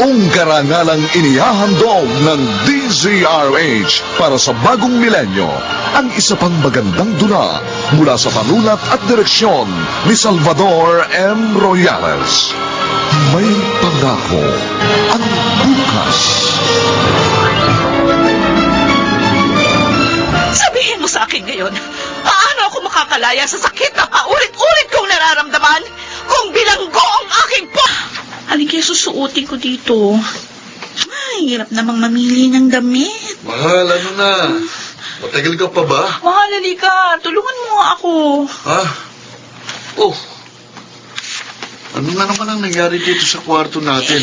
Buong karangalang inihahandog ng DZRH para sa bagong milenyo ang isa pang magandang dula mula sa panulat at direksyon ni Salvador M. Royales. May pangako ang bukas. Sabihin mo sa akin ngayon, paano ako makakalaya sa sakit na paulit-ulit kong nararamdaman kung bilanggo ang aking po? Alin kaya susuotin ko dito? Ay, hirap namang mamili ng damit. Mahal, ano na? Matagal ka pa ba? Mahal, halika. Tulungan mo nga ako. Ha? Oh. Ano na naman ang nangyari dito sa kwarto natin?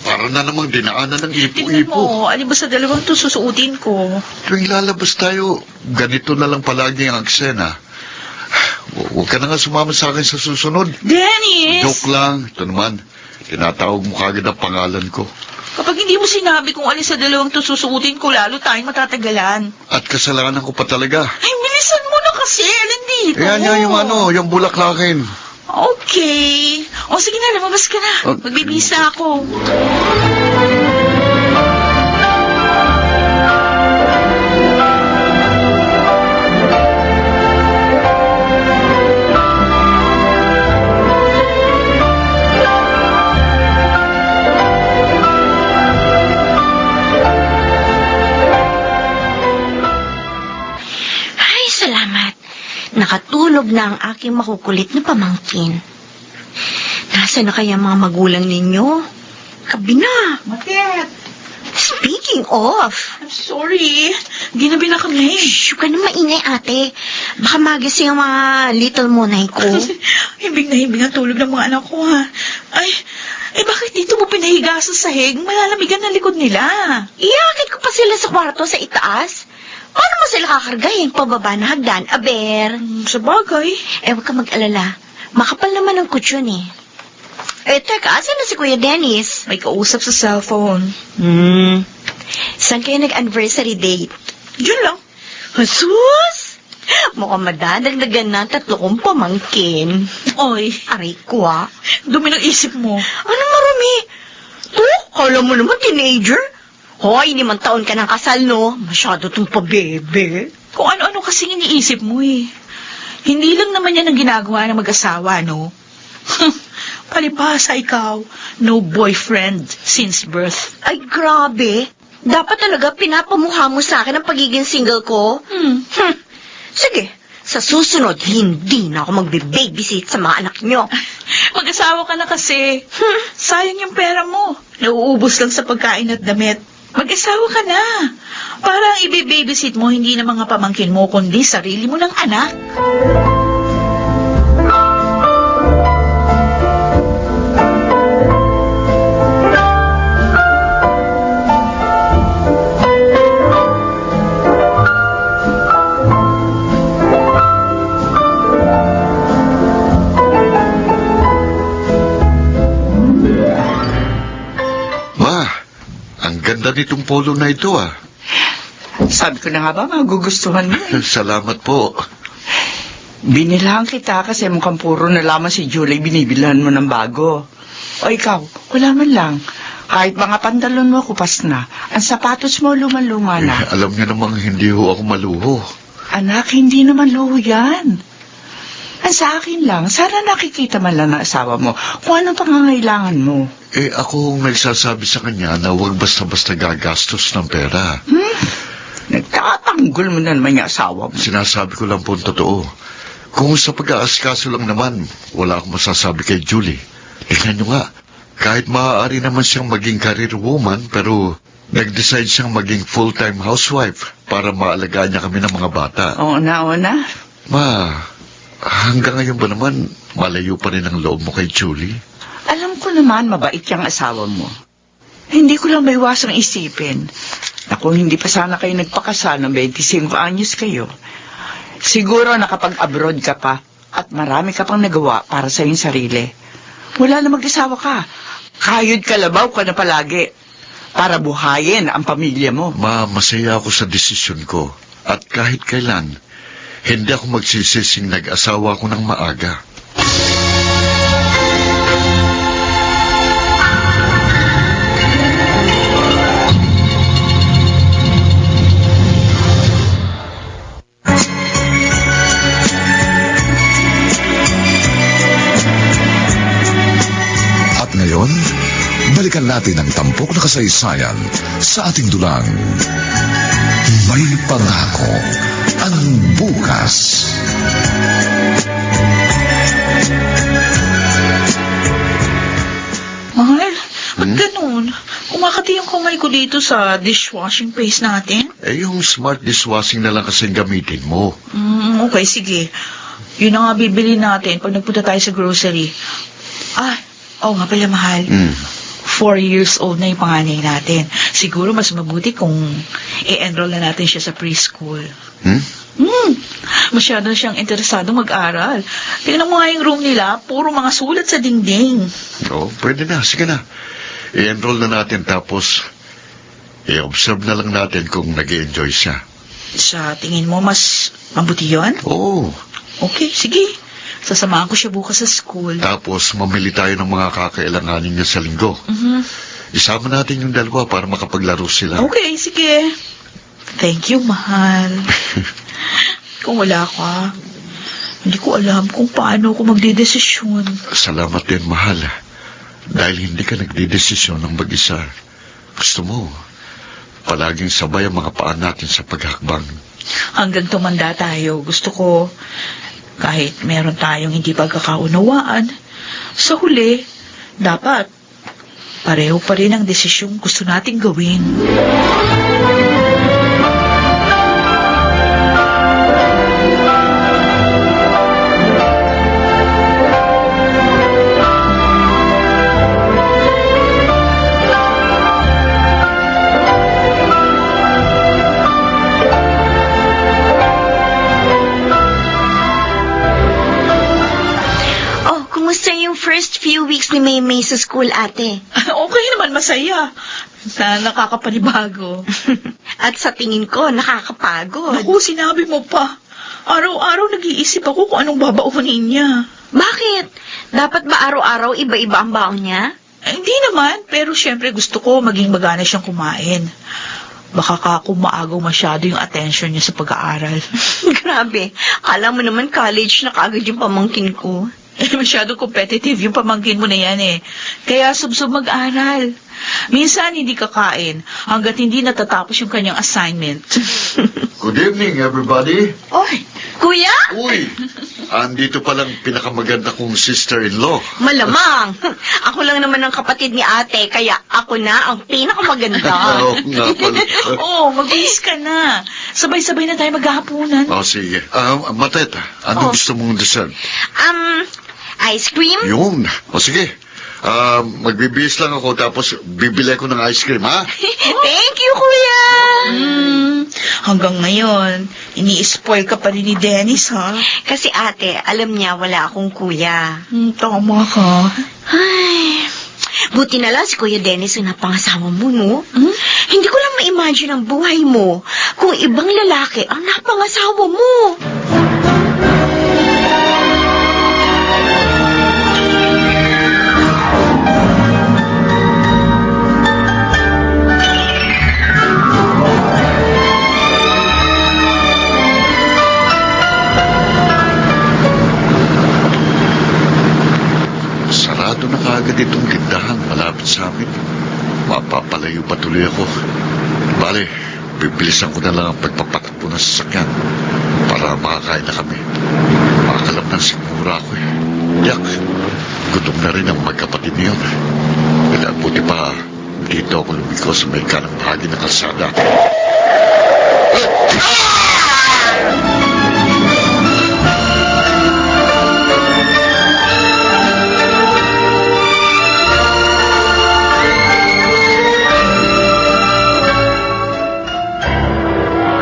Para na namang dinaanan ng Tingnan ipo-ipo. mo, alin ba sa dalawang to susuotin ko? Tuwing lalabas tayo, ganito na lang palagi ang eksena. Huwag ka na nga sumama sa akin sa susunod. Dennis! Joke lang. Ito naman, tinatawag mo kagad ang pangalan ko. Kapag hindi mo sinabi kung alin sa dalawang to susuotin ko, lalo tayong matatagalan. At kasalanan ko pa talaga. Ay, bilisan mo na kasi. Alin dito? Ayan nga yung bulaklakin. Okay. O sige na, lumabas ka na. Magbibisa ako. Ay, salamat. Nakatulog na ang aking makukulit na pamangkin. Nasaan na kaya mga magulang ninyo? Gabi na. Bakit? Speaking of, I'm sorry. Ginabi na kami. shh, huwag ka na maingay, ate. Baka magising ang mga little monay ko. Hibig na hibig ang tulog ng mga anak ko, ha? Ay, bakit dito mo pinahiga sa sahig? Malalamigan ang likod nila. Iakit ko pa sila sa kwarto sa itaas. Paano mo sila kakargahin pababa na hagdan, aber? Sa bagay. Huwag ka mag-alala. Makapal naman ang kutsyon eh. Teka, asan na si Kuya Dennis? May kausap sa cellphone. Saan kayo nag-anniversary date? Yun lang. Jesus! Mukhang madadagdagan na 3 kong pamangkin. Oy, Aray ko ah. dumi ng isip mo. Ano marami? Kala mo naman teenager? Hoy, 5 taon ka ng kasal, no? Masyado tong pabebe. Kung ano-ano kasing iniisip mo eh. Hindi lang naman yan ang ginagawa ng mag-asawa, no? Palibhasa ikaw, no boyfriend since birth. Ay, grabe. Dapat talaga pinapamukha mo sa akin ang pagiging single ko? Sige, sa susunod, hindi na ako magbe-babysit sa mga anak nyo. Mag-asawa ka na kasi. Sayang yung pera mo. Nauubos lang sa pagkain at damit. Mag-asawa ka na. Para ang ibe-babysit mo hindi na mga pamangkin mo, kundi sarili mo ng anak. Ganda nitong polo na ito ah. Sabi ko na nga ba, magugustuhan mo. Salamat po. Binilahan kita kasi mukhang puro na lamang si Julie binibilhan mo ng bago. O ikaw, wala man lang. Kahit mga pantalon mo kupas na, ang sapatos mo luma-luma na. Alam niyo namang hindi ho ako maluho. Anak, hindi naman luho yan. Ang sa akin lang, sana nakikita man lang ng asawa mo kung anong pangangailangan mo. Ako ang nagsasabi sa kanya na huwag basta-basta gagastos ng pera. Nagtatanggol mo na naman yung asawa mo. Sinasabi ko lang po ang totoo. Kung sa pag-aaskaso lang naman, wala akong masasabi kay Julie. Tingnan niyo nga, kahit maaari naman siyang maging career woman, pero nag-decide siyang maging full-time housewife para maalagaan niya kami ng mga bata. Oo na. Ma, hanggang ngayon ba naman, malayo pa rin ang loob mo kay Julie? Alam ko naman, mabait yung asawa mo. Hindi ko lang maiwasang isipin na kung hindi pa sana kayo nagpakasal ng 25 anyos kayo, siguro nakapag-abroad ka pa at marami ka pang nagawa para sa iyong sarili. Wala na mag-asawa ka. Kayod kalabaw ka na palagi para buhayin ang pamilya mo. Ma, masaya ako sa desisyon ko. At kahit kailan, hindi ako magsisising nag-asawa ako ng maaga. balikan natin ang tampok na kasaysayan sa ating dulang. May pangako ang bukas. Mahal, ba't ganun? Kumakati yung kamay ko dito sa dishwashing paste natin. Yung smart dishwashing na lang kasing gamitin mo. Okay, sige. Yun na nga bibili natin pag nagpunta tayo sa grocery. Nga pala, mahal. 4 years old na yung panganay natin. Siguro mas mabuti kung i-enroll na natin siya sa preschool. Masyado siyang interesado mag-aral. Tingnan mo nga yung room nila, puro mga sulat sa dingding. Pwede na. Sige na. I-enroll na natin tapos i-observe na lang natin kung nag-enjoy siya. Sa tingin mo, mas mabuti yun? Oo. Okay, sige. Sasamahan ko siya bukas sa school. Tapos mamili tayo ng mga kakailanganin niya sa linggo. Isama natin yung dalawa para makapaglaro sila. Okay, sige. Thank you, mahal. Kung wala ka, hindi ko alam kung paano ako magdedesisyon. Salamat din, mahal. Dahil hindi ka nagdidesisyon ng mag-isa. Gusto mo, palaging sabay ang mga paa natin sa paghakbang. Hanggang tumanda tayo, gusto ko, kahit meron tayong hindi pagkakaunawaan, sa huli, dapat pareho pa rin ang desisyong gusto nating gawin. Kumusta yung first few weeks ni Maymay sa school, ate? Okay naman, masaya. Nakakapanibago. At sa tingin ko, nakakapagod. Naku, sinabi mo pa. Araw-araw nag-iisip ako kung anong babaunin niya. Bakit? Dapat ba araw-araw iba-iba ang baon niya? Hindi naman, pero syempre gusto ko maging magana siyang kumain. Baka kung maagaw masyado yung attention niya sa pag-aaral. Grabe, alam mo naman college na kaagad yung pamangkin ko. Masyado competitive yung pamangkin mo na yan eh. Kaya sub-sub mag-aral. Minsan hindi kakain hanggat hindi natatapos yung kanyang assignment. Good evening, everybody. Oy, kuya? Uy, andito palang pinakamaganda kong sister-in-law. Malamang. Ako lang naman ang kapatid ni ate, kaya ako na ang pinakamaganda. Oo nga pala. Magbihis ka na. Sabay-sabay na tayo maghahaponan. Sige. Matet, ano gusto mong dessert? Ice cream? Yun. Sige. Magbibihis lang ako tapos bibili ko ng ice cream, ha? Thank you, kuya. Hanggang ngayon, ini-spoil ka pa rin ni Dennis, ha? Kasi ate, alam niya wala akong kuya. Tama ka. Ay, buti na lang si Kuya Dennis ang napangasawa mo, no? Hindi ko lang ma-imagine ang buhay mo kung ibang lalaki ang napangasawa mo. Sarado na kaagad itong tindahan malapit sa amin. Mapapalayo pa tuloy ako. Bale, bibilisan ko na lang ang pagpapatakbo ng sasakyan para makakain na kami. Makakalap ng sigura ako eh. Yak, gutom na rin ang magkapatid niyon. Kaya buti pa, dito ako lumiko sa may kanang bahagi ng kalsada.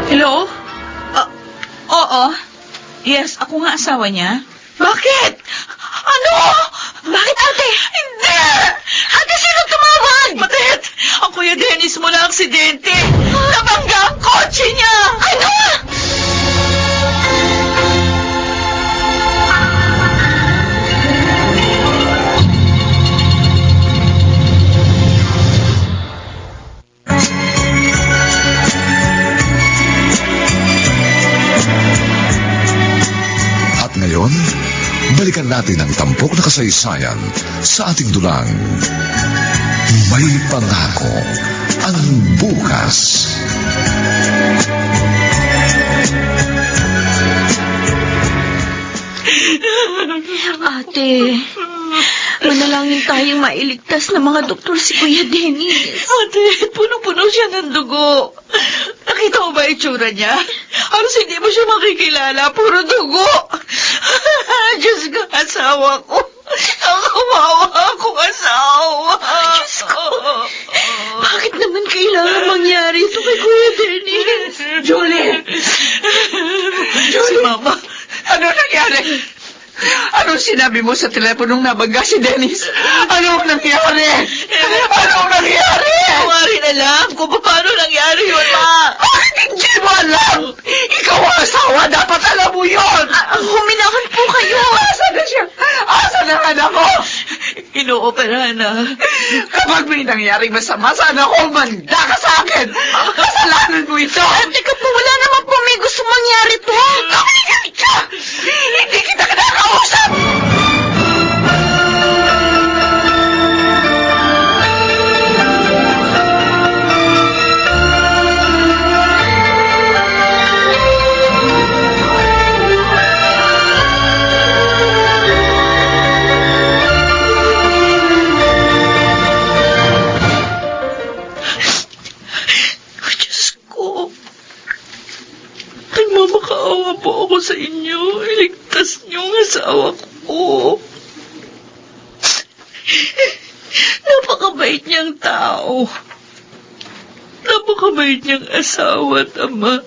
Hello? Oo. Yes, ako nga asawa niya. Bakit? Ano? Bakit, ate? Hindi! Ate, sino tumawag? Matet! Ang Kuya Dennis mo na aksidente! Nabangga ang kotse niya! Ano? At ngayon, balikan natin ang tampok na kasaysayan sa ating dulang. May pangako ang bukas. Ate, manalangin tayong mailigtas ng mga doktor si Kuya Dennis. Ate, punong-puno siya ng dugo. Nakita mo ba itsura niya? Halos hindi mo siya makikilala. Puro dugo. Diyos ko, asawa ko. Ang kawawa akong asawa. Diyos ko. Bakit naman kailangan mangyari ito kay Kuya Dennis? Julie! Si Mama. Ano nangyari? Anong sinabi mo sa teleponong nabangga si Dennis? Anong nangyari? Anong nangyari? Mawari na lang kung paano nangyari yun, Ma. Bakit hindi mo alam? Ikaw ang asawa, dapat alam mo yun! Huminahon po kayo. Asa na siya? Asa na anak ko? Inoopera na. Kapag may nangyaring masama, sana ako manda ka sa akin! Kasalanan mo ito! Teka po, wala naman po may gusto mangyari to. Kakinig ka! Hindi kita kinakausap! Diyos ko. Nagmamakaawa po ako sa inyo. Iligtas niyo ang asawa ko. Napakabait niyang tao. Napakabait niyang asawa at ama.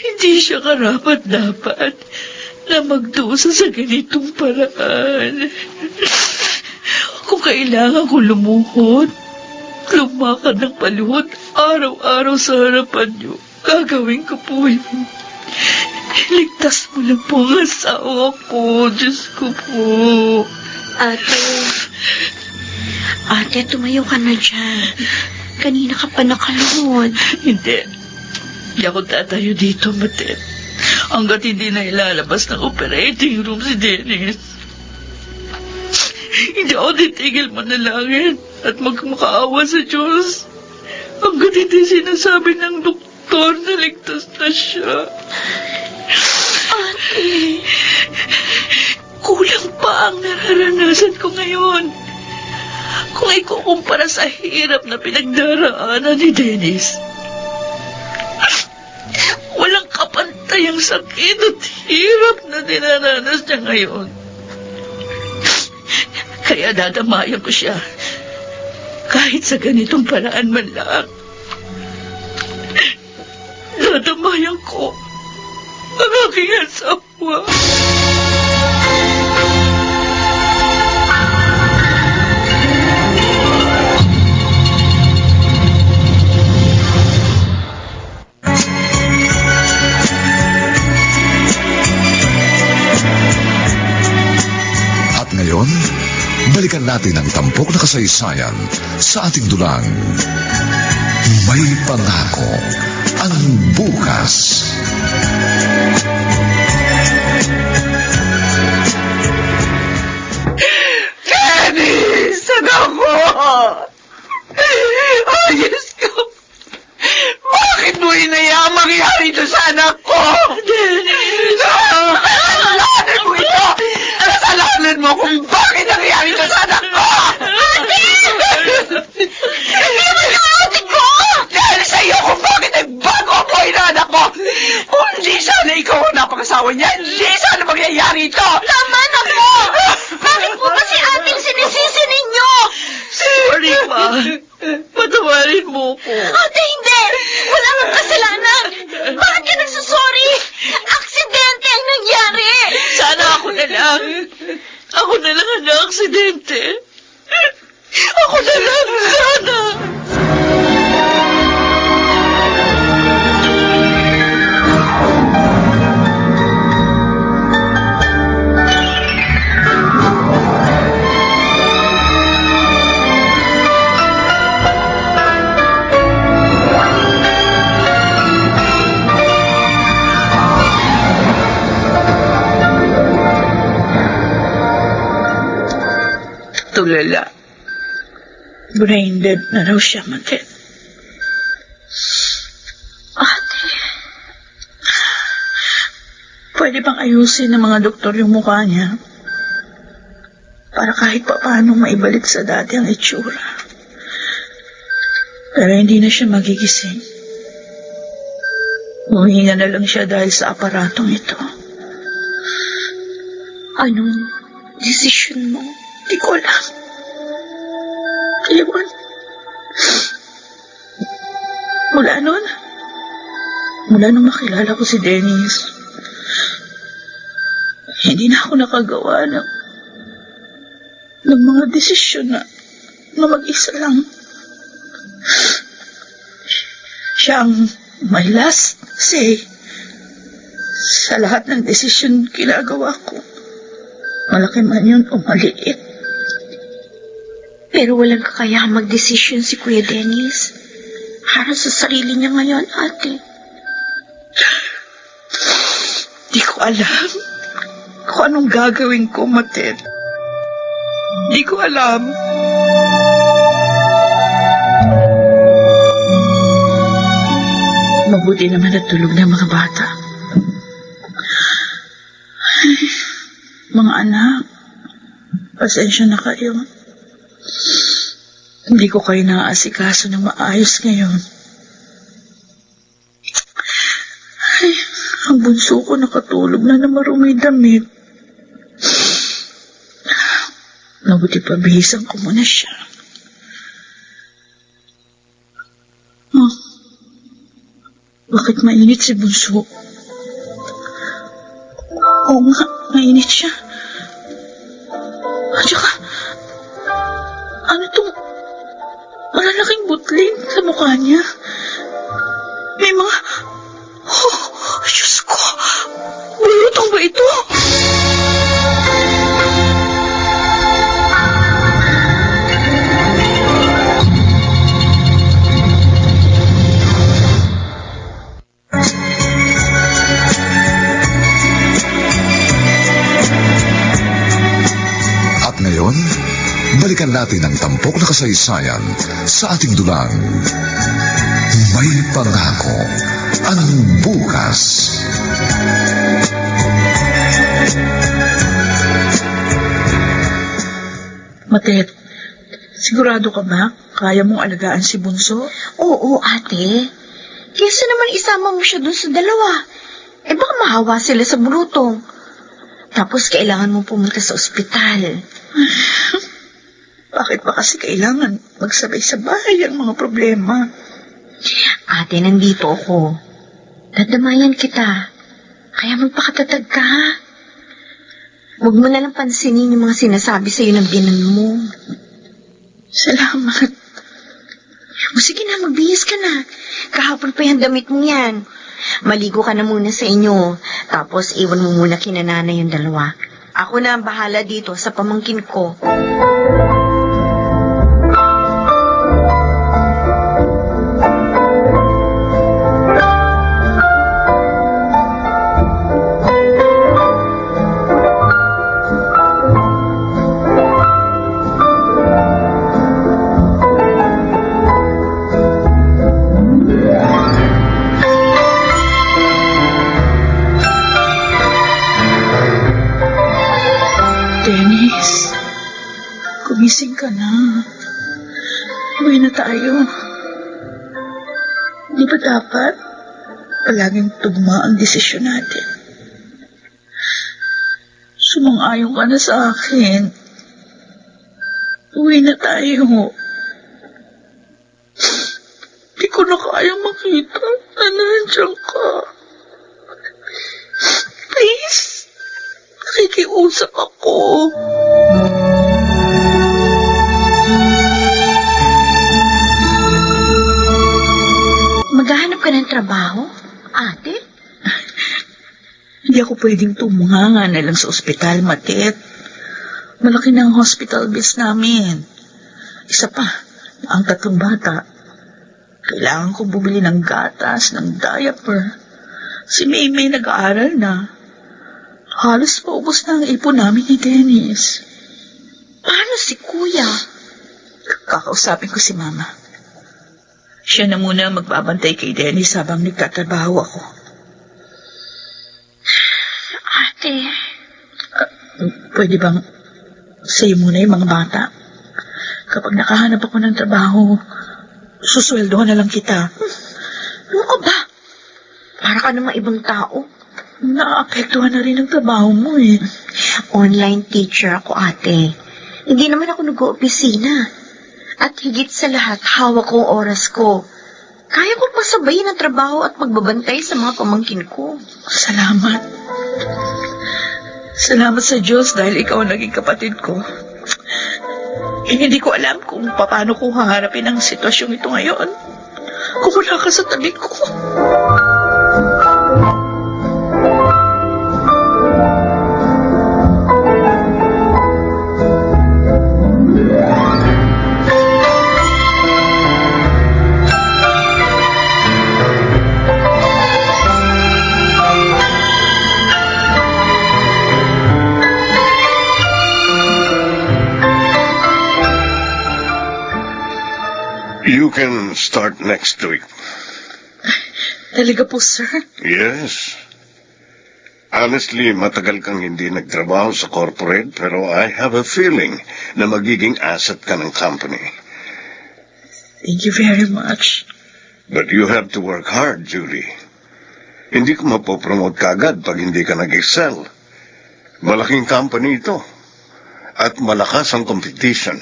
Hindi siya karapat-dapat na magdusa sa ganitong paraan. Kung kailangan ko lumuhod, lumakad ng paluhod araw-araw sa harapan niyo, gagawin ko po yun. Ligtas mo lang po ang asawa ko. Diyos ko po. Ate, tumayo ka na dyan. Kanina ka pa nakaluhod. Hindi. Hindi ako tatayo dito, Matet. Hanggat hindi na ilalabas ng operating room si Dennis. Hindi ako titigil manalangin at magmakaawa sa Diyos. Hanggat hindi sinasabi ng doktor na ligtas na siya. Ate, Kulang pa ang nararanasan ko ngayon. Kung ikukumpara sa hirap na pinagdaraanan ni Dennis. Walang kapantay ang sakit at hirap na dinaranas niya ngayon. Kaya dadamayan ko siya. Kahit sa ganitong paraan man lang. Dadamayan ko ang aking asawa. At ngayon, balikan natin ang tampok na kasaysayan sa ating dulang. May pangako ang bukas. Dennis! Anak ko! Ayos ko! Bakit mo inayang mangyari ito sa anak ko? Dennis! Kasalanan mo ito! Kasalanan mo kung bakit nangyari ito sa anak ko! Hindi mo yung ate ko! Dahil sa iyo kung bakit nagbago ang buhay ng anak ko! Kung hindi sana ikaw ang napakasawa niya, hindi sana mangyayari ito! tama na po! Bakit po ba si ating sinisisi ninyo? Sorry, Ma. Patawarin mo ko. Ate, hindi! Wala kang kasalanan! Bakit ka nagsusorry? Aksidente ang nangyari! Sana ako na lang. Ako na lang ang na-aksidente. Ako na lang, sana. Tulala. Brain dead na raw siya, Matet. Ate, Pwede bang ayusin ng mga doktor yung mukha niya? Para kahit pa paano maibalik sa dati ang itsura. Pero hindi na siya magigising. Huminga na lang siya dahil sa aparatong ito. anong desisyon mo? Di ko alam. Ewan. Mula nung makilala ko si Dennis, hindi na ako nakagawa ng mga desisyon na mag-isa lang. Siya ang my last say sa lahat ng desisyon ginagawa ko. Malaki man yun o maliit. Pero walang kakayahang magdesisyon si Kuya Dennis. Para sa sarili niya ngayon, ate. Di ko alam kung anong gagawin ko, Matet. Di ko alam. Mabuti naman natulog na mga bata. Ay, mga anak, pasensya na kayo. Hindi ko kayo naaasikaso ng maayos ngayon. Ay, ang bunso ko nakatulog na marumi damit. Mabuti pa bihisan ko muna siya. Oh, bakit mainit si bunso? Oo nga, mainit siya. At saka, ano itong malalaking butlin sa mukha niya? May mga... Oh, Diyos ko! Bulutong ba ito? At ngayon, balikan natin ang tampok na kasaysayan sa ating dulang. May pangako ang bukas. Matet, sigurado ka ba? Kaya mong alagaan si Bunso? Oo, ate. Kesa naman isama mo siya dun sa dalawa. Eh baka mahawa sila sa bulutong. Tapos kailangan mo pumunta sa ospital. Bakit ba kasi kailangan magsabay-sabay ang mga problema? Ate, nandito ako. Dadamayan kita. Kaya magpakatatag ka, ha? Huwag mo na lang pansinin yung mga sinasabi sa'yo ng binan mo. Salamat. O sige na, magbihis ka na. Kahapon pa yung damit mo yan. Maligo ka na muna sa inyo. Tapos iwan mo muna kina nanay yung dalawa. Ako na ang bahala dito sa pamangkin ko. Dennis, gumising ka na. Uwi na tayo. Di ba dapat palaging tugma ang desisyon natin? Sumang-ayon ka na sa akin. Uwi na tayo. Di ko na kaya makita na nandiyan ka. Please, nakikiusap ako. Maghahanap ka ng trabaho, ate? Hindi ako pwedeng tumunganga na lang sa ospital, Matet. Malaki na ang hospital bills namin. Isa pa, ang 3 bata. Kailangan kong bumili ng gatas, ng diaper. Si Maymay nag-aaral na. Halos paubos na ang ipon namin ni Dennis. Paano si kuya? Kakausapin ko si Mama. Siya na muna ang magbabantay kay Dennis habang nagtatrabaho ako. Ate, Pwede bang sa'yo muna yung mga bata? Kapag nakahanap ako ng trabaho, susweldohan na lang kita. ano ka ba? Para ka namang ibang tao. Naapektuhan na rin ang trabaho mo eh. Online teacher ako, ate. Hindi naman ako nag-oopisina. At higit sa lahat, hawak ko ang oras ko. Kaya ko pasabayin ang trabaho at magbabantay sa mga pamangkin ko. Salamat. Salamat sa Diyos dahil ikaw ang naging kapatid ko. Hindi ko alam kung paano ko haharapin ang sitwasyong ito ngayon. Kung wala ka sa tabi ko. You can start next week. Talaga po, sir? Yes. Honestly, matagal kang hindi nagtrabaho sa corporate, pero I have a feeling na magiging asset ka ng company. Thank you very much. But you have to work hard, Julie. Hindi ko mapopromote kagad pag hindi ka nag-excel. Malaking company ito. At malakas ang competition.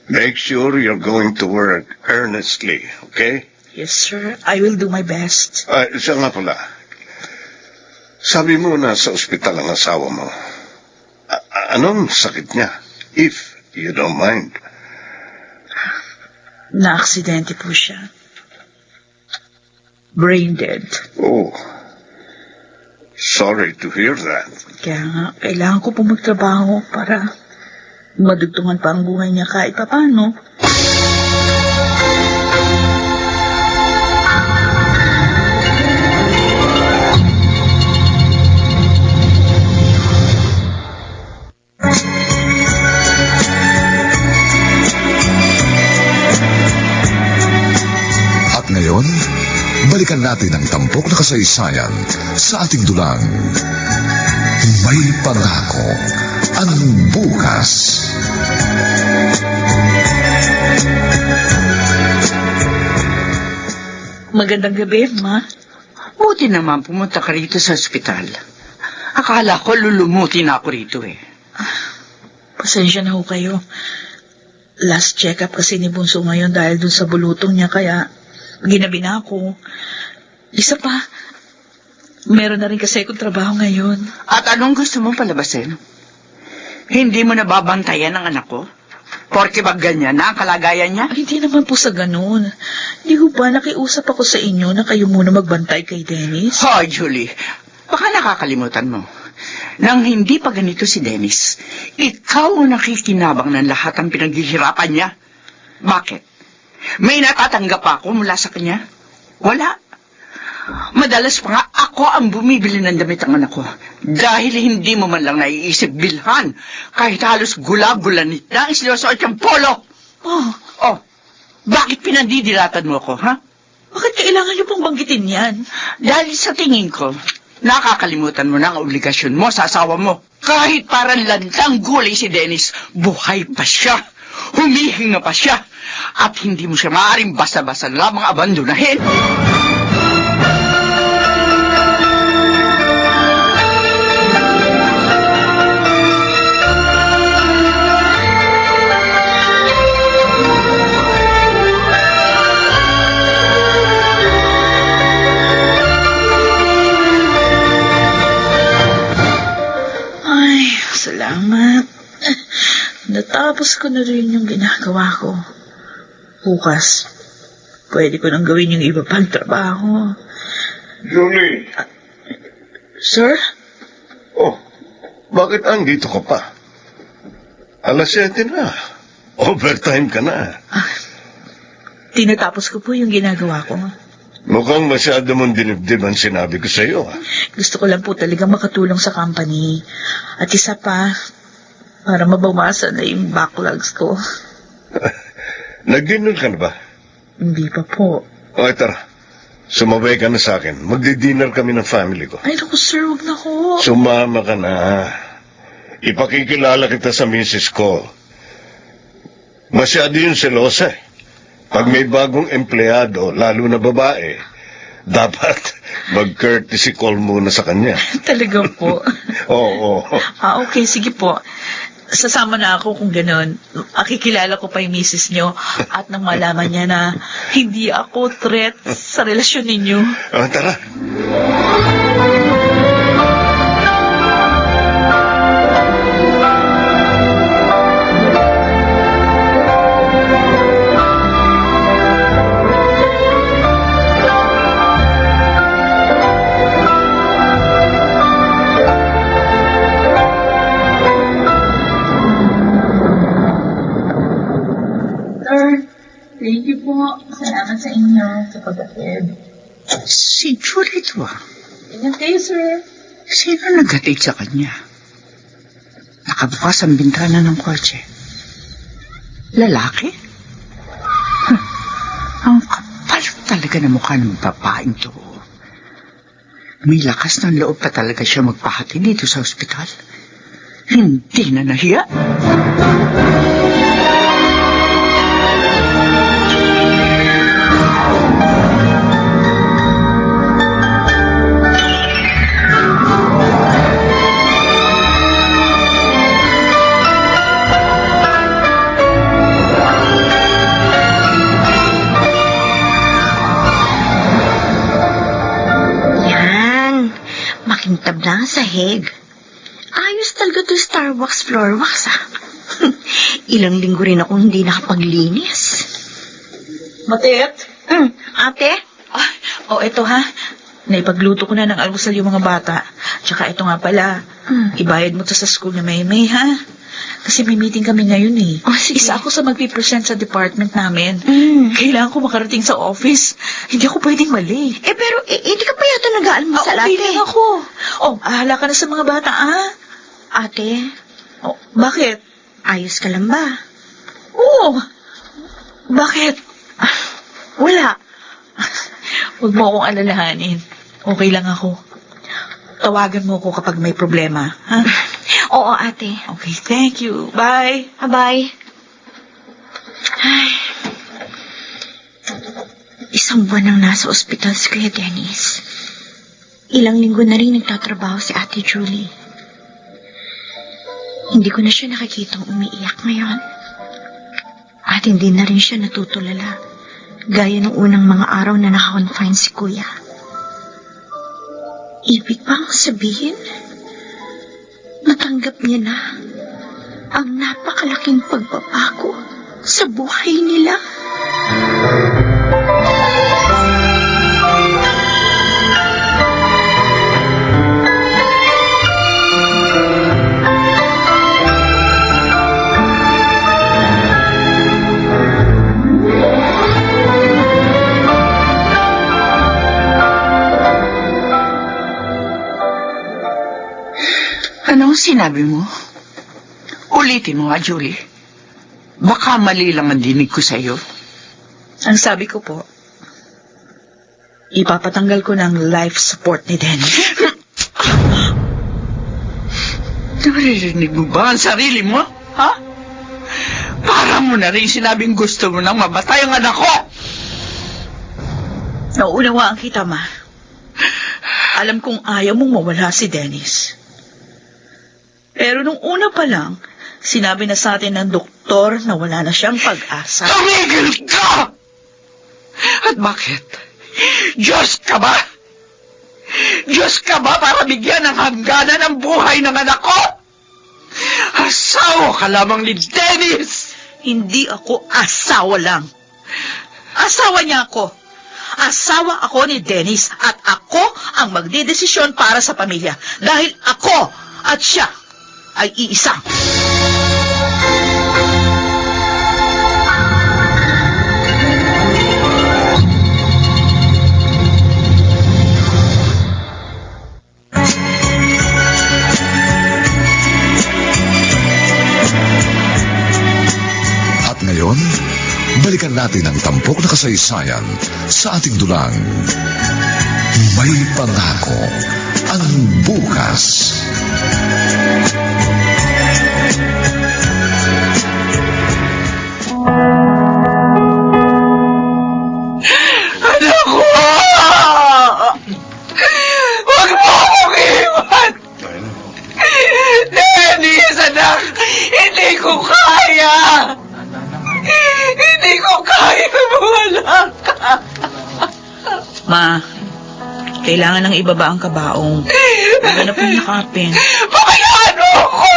Make sure you're going to work earnestly, okay? Yes, sir. I will do my best. Siya nga pala. Sabi mo na sa ospital ang asawa mo. Anong sakit niya? If you don't mind. Na-aksidente po siya. Brain dead. Oh. Sorry to hear that. Kaya nga, kailangan ko po magtrabaho para madugtungan pa ang buhay niya kahit paano. At ngayon, balikan natin ang tampok na kasaysayan sa ating dulang. May pangako ang bukas. Magandang gabi, Ma. Buti naman pumunta ka rito sa ospital. Akala ko lulumuti na ako rito eh. Pasensya na ho kayo. Last check-up kasi ni Bunso ngayon dahil dun sa bulutong niya, kaya ginabi na ako. Isa pa, meron na rin kasi akong trabaho ngayon. At anong gusto mong palabasin? Hindi mo nababantayan ang anak ko? Porke ba ganyan na ang kalagayan niya? Ay, hindi naman po sa ganun. Di ho ba nakiusap ako sa inyo na kayo muna magbantay kay Dennis? Hoy, Julie, baka nakakalimutan mo. Nang hindi pa ganito si Dennis, ikaw ang nakikinabang ng lahat ang pinaghihirapan niya. Bakit? May natatanggap pa ako mula sa kanya? Wala. Madalas pa nga ako ang bumibili ng damit ang anak ko. Dahil hindi mo man lang naiisip bilhan. Kahit halos gula-gulanit na ang sinusuot yung polo. Oh, bakit pinandidilatan mo ako, ha? Bakit kailangan niyo pong banggitin yan? Dahil sa tingin ko, nakakalimutan mo na ang obligasyon mo sa asawa mo. Kahit parang lantang gulay si Dennis, buhay pa siya. Humihinga pa siya. At hindi mo siya maaaring basta-basta lamang abandonahin. Salamat. Natapos ko na rin yung ginagawa ko. Bukas, pwede ko nang gawin yung iba pang trabaho. Julie! Sir? Oh, bakit andito ka pa? 7:00 na. Overtime ka na. Tinatapos ko po yung ginagawa ko. Mukhang masyado mong dinibdib ang sinabi ko sa iyo. Gusto ko lang po talagang makatulong sa company. At isa pa, para mabawasan na yung backlogs ko. Nag-dinner ka na ba? Hindi pa po. O, tara. Sumabay ka na sa akin. Magdi-dinner kami ng family ko. Ay, naku, sir, wag na ko. Sumama ka na. Ipakikilala kita sa misis ko. Masyado yung selosa eh. Pag may bagong empleyado, lalo na babae, dapat mag-courtesy call muna sa kanya. Talaga po. Oo. Okay, sige po. Sasama na ako kung gano'n. Akikilala ko pa yung misis nyo at nang malaman niya na hindi ako threat sa relasyon ninyo. O, tara. Thank you po. Salamat sa inyo sa pag-atid. Si Julie to ah. Ingat kayo, sir. Sino naghatid sa kanya? Nakabukas ang bintana ng kotse. Lalaki? Ang kapal talaga na mukha ng babaeng to. May lakas ng loob pa talaga siya magpahati dito sa ospital. Hindi na nahiya. Makintab na ang sahig. Ayos talaga to Starbucks floor wax, ah. Ilang linggo rin akong hindi nakapaglinis. Matet? Ate? Eto ha. Naipagluto ko na ng almusal yung mga bata. Tsaka ito nga pala, ibayad mo to sa school na May, ha? Kasi may meeting kami ngayon eh. Sige. Isa ako sa magpipresent sa department namin. Kailangan ko makarating sa office. Hindi ako pwedeng mali. Pero hindi ka pa yata nag-aalmusal, ate. Okay lang ako. Ahala ka na sa mga bata, Ate? Bakit? Ayos ka lang ba? Oo. Bakit? Wala. Huwag mo akong alalahanin. Okay lang ako. Tawagan mo ako kapag may problema, ha? Oo, ate. Okay, thank you. Bye. Bye. Ay. Isang buwan nang nasa ospital si Kuya Dennis. Ilang linggo na rin nagtatrabaho si Ate Julie. Hindi ko na siya nakikitang umiiyak ngayon. At hindi na rin siya natutulala, gaya ng unang mga araw na naka-confine si Kuya. Ibig bang sabihin, natanggap niya na ang napakalaking pagbabago sa buhay nila? Anong sinabi mo? Ulitin mo nga, Julie. Baka mali lang ang dinig ko sa'yo. Ang sabi ko po, ipapatanggal ko ng life support ni Dennis. Naririnig mo ba ang sarili mo? Ha? Parang mo na rin sinabing gusto mo nang mamatay ang anak ko! Nauunawaan kita, Ma. Alam kong ayaw mong mawala si Dennis. Pero nung una pa lang, sinabi na sa atin ng doktor na wala na siyang pag-asa. Tumigil ka! At bakit? Diyos ka ba? Diyos ka ba para bigyan ng hangganan ang buhay ng anak ko? Asawa ka lamang ni Dennis! Hindi ako asawa lang. Asawa niya ako. Asawa ako ni Dennis at ako ang magdedesisyon para sa pamilya. Dahil ako at siya ay iisa. At ngayon, balikan natin ang tampok na kasaysayan sa ating dulang. May pangako ang bukas. Anak ko! Huwag mo akong iwan! Dennis, anak! Hindi ko kaya! Hindi ko kaya mawala ka! Ma, kailangan ng ibaba ang kabaong. Huwag na pong yakapin. Pabayaan mo ako!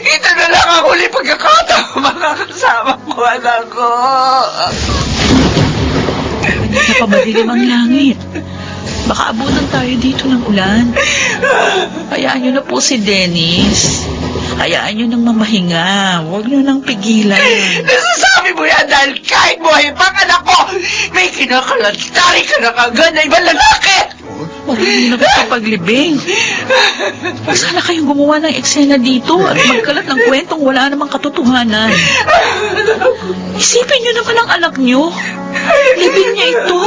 Ito na lang ang huli pagkakataon makakasama ko, anak ko! Napabadilim ang langit. Baka abutan tayo dito ng ulan. Hayaan niyo na po si Dennis. Hayaan niyo nang mamahinga. Huwag niyo nang pigilan. Nasasabi mo yan dahil kahit buhay pang anak ko, may kinakalantari ka na kagad na ibang lalaki! Huwag niyo na paglibing. Sana kayong gumawa ng eksena dito at magkalat ng kwentong wala namang katotohanan. Isipin niyo naman ang anak niyo. Libing niya ito.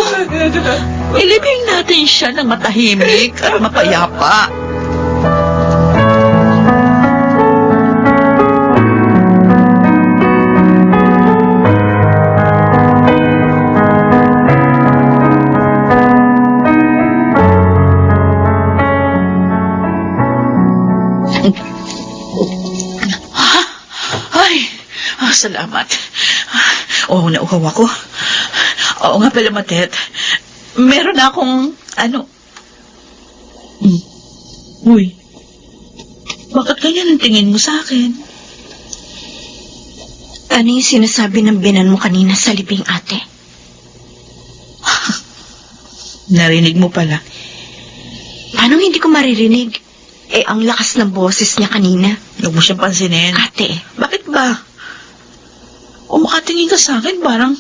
Ilibing natin siya ng matahimik at mapayapa. Salamat. Oo, nauhaw ako. Oo nga pala, Matet. Meron akong, Uy, bakit ganyan ang tingin mo sa akin? Ano yung sinasabi ng binan mo kanina sa libing, ate? Narinig mo pala. Paano hindi ko maririnig? Ang lakas ng boses niya kanina. Huwag mo siyang pansinin. Ate, Bakit ba? O makatingin ka sa akin, parang...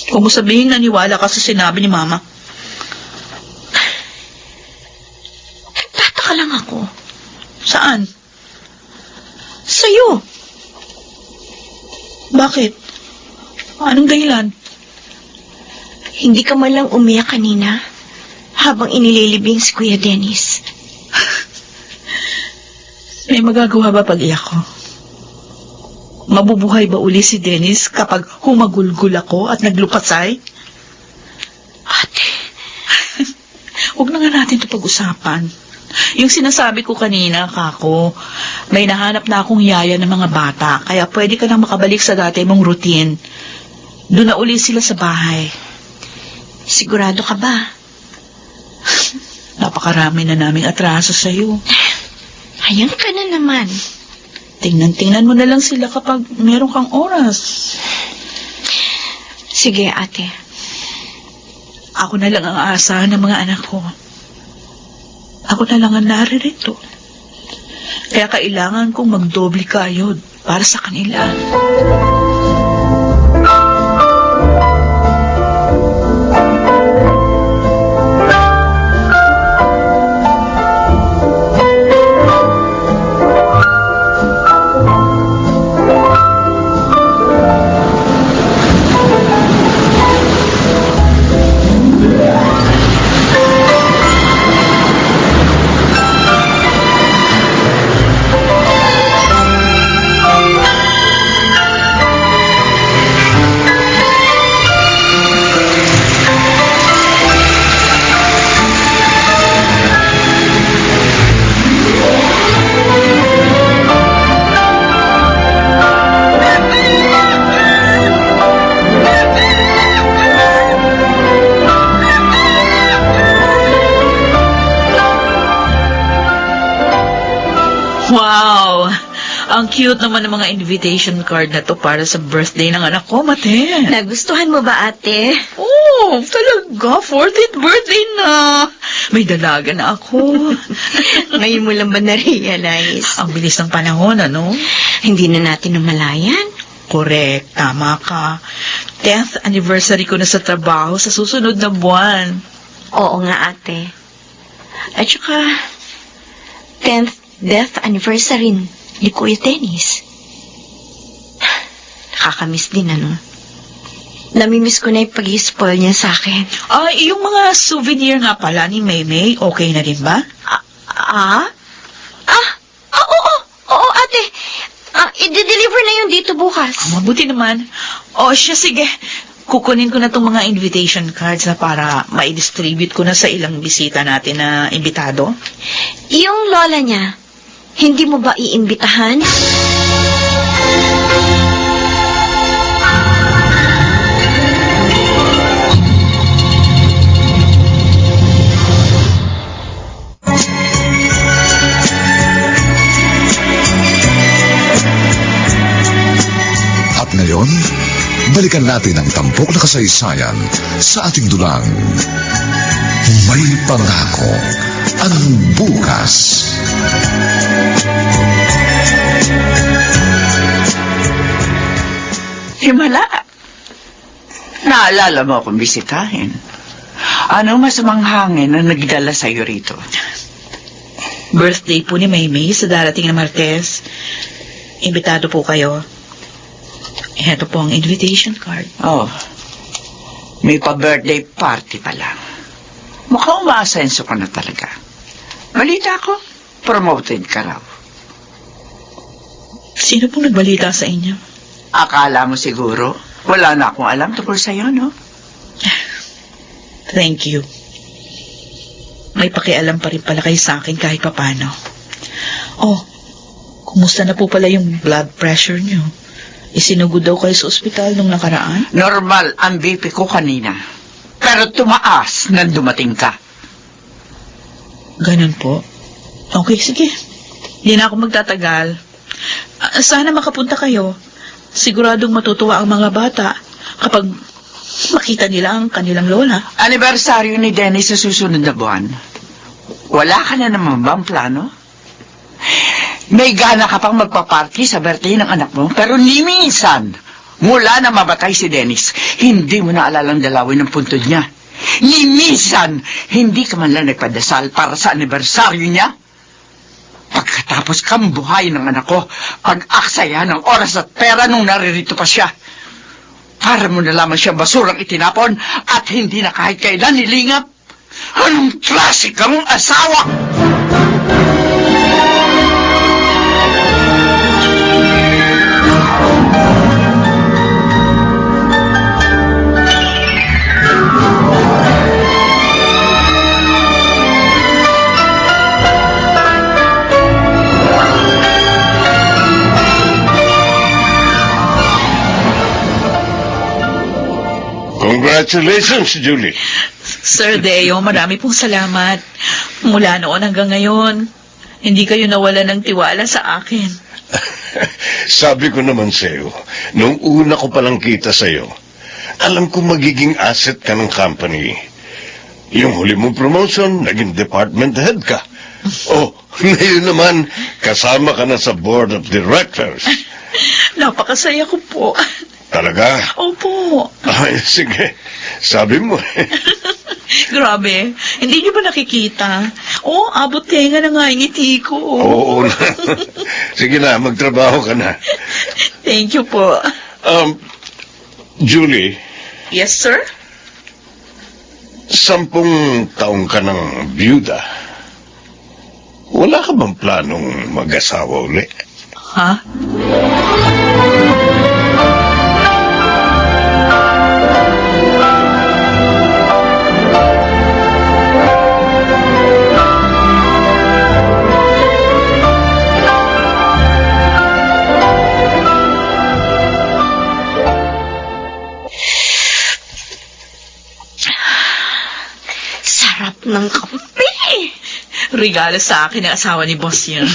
Kung mo sabihin naniwala ka sa sinabi ni Mama. nagtataka lang ako. Saan? Sa'yo. Bakit? Anong dahilan? Hindi ka man lang umiyak kanina habang inililibing si Kuya Dennis. May magagawa ba pag iyak ko? Mabubuhay ba uli si Dennis kapag humagulgul ako at naglupasay? Ate, Huwag na nga natin ito pag-usapan. Yung sinasabi ko kanina, Kako, may nahanap na akong yaya ng mga bata, kaya pwede ka nang makabalik sa dati mong routine. Doon na uli sila sa bahay. sigurado ka ba? Napakarami na naming atraso sa'yo. Ayan ka na naman. Tingnan-tingnan mo na lang sila kapag meron kang oras. Sige, ate. Ako na lang ang aasahan ng mga anak ko. Ako na lang ang naririto. Kaya kailangan kong magdoble kayod para sa kanila. Wow! Ang cute naman ng mga invitation card na to para sa birthday ng anak ko, Mate. Nagustuhan mo ba, ate? Oh, talaga. 40th birthday na. May dalaga na ako. Ngayon mo lang ba na-realize? Ang bilis ng panahon, ano? Hindi na natin namalayan. Correct. Tama ka. 10th anniversary ko na sa trabaho sa susunod na buwan. Oo nga, ate. At saka, 10th death anniversary ni Kuya Dennis. Nakakamiss din, ano? Namimiss ko na yung pag-i-spoil niya sa akin. Yung mga souvenir nga pala ni Maymay, okay na din ba? Oo, ate. I-deliver na yun dito bukas. Mabuti naman. Siya, sige. Kukunin ko na itong mga invitation cards na para ma-distribute ko na sa ilang bisita natin na imbitado. Yung lola niya, hindi mo ba iimbitahan? At ngayon, balikan natin ang tampok na kasaysayan sa ating dulang. May pangako ang bukas. Himala. Naalala mo akong bisitahin. Anong masamang hangin na nagdala sa'yo rito? Birthday po ni Maymay sa darating na Martes. Imbitado po kayo. Ito po ang invitation card. Oh, may pa-birthday party pa lang. Mukhang umaasenso ka na talaga. Balita ko, promoted ka raw. Sino pong nagbalita sa inyo? Akala mo siguro, wala na akong alam tungkol sa'yo, no? Thank you. May pakialam pa rin pala kayo sa akin kahit papano. Kumusta na po pala yung blood pressure niyo? Isinugod daw kayo sa ospital nung nakaraan? Normal ang BP ko kanina. Pero tumaas nang dumating ka. Ganun po. Okay, sige. Hindi na ako magtatagal. Sana makapunta kayo. Siguradong matutuwa ang mga bata kapag makita nila ang kanilang lola. Anibersaryo ni Dennis sa susunod na buwan. Wala ka na naman bang plano? May gana ka pang magpa-party sa birthday ng anak mo, pero ni minsan, mula na mabatay si Dennis, hindi mo na alalang dalawin ang puntod niya. Ni minsan, hindi ka man lang nagpadasal para sa anibersaryo niya. Pagkatapos kang buhay ng anak ko, pag-aksaya ng oras at pera nung naririto pa siya. Para mo na lamang siya basurang itinapon at hindi na kahit kailan nilingap. Anong klase kang asawa? Congratulations, Julie. Sir Deo, marami pong salamat. Mula noon hanggang ngayon, hindi kayo nawala ng tiwala sa akin. Sabi ko naman sa'yo, nung una ko palang kita sa'yo, alam ko magiging asset ka ng company. Yung huli mong promotion, naging department head ka. Ngayon naman, kasama ka na sa board of directors. Napakasaya ko po. Talaga? Opo. Ay, sige. Sabi mo. Grabe, hindi niyo ba nakikita? Abot tenga na nga yung ngiti ko. Oo na. Sige na, magtrabaho ka na. Thank you po. Julie, Yes, sir? 10 taong ka ng byuda. Wala ka bang planong mag-asawa uli? Ha? Sarap ng kape. Regalo sa akin ng asawa ni boss yun.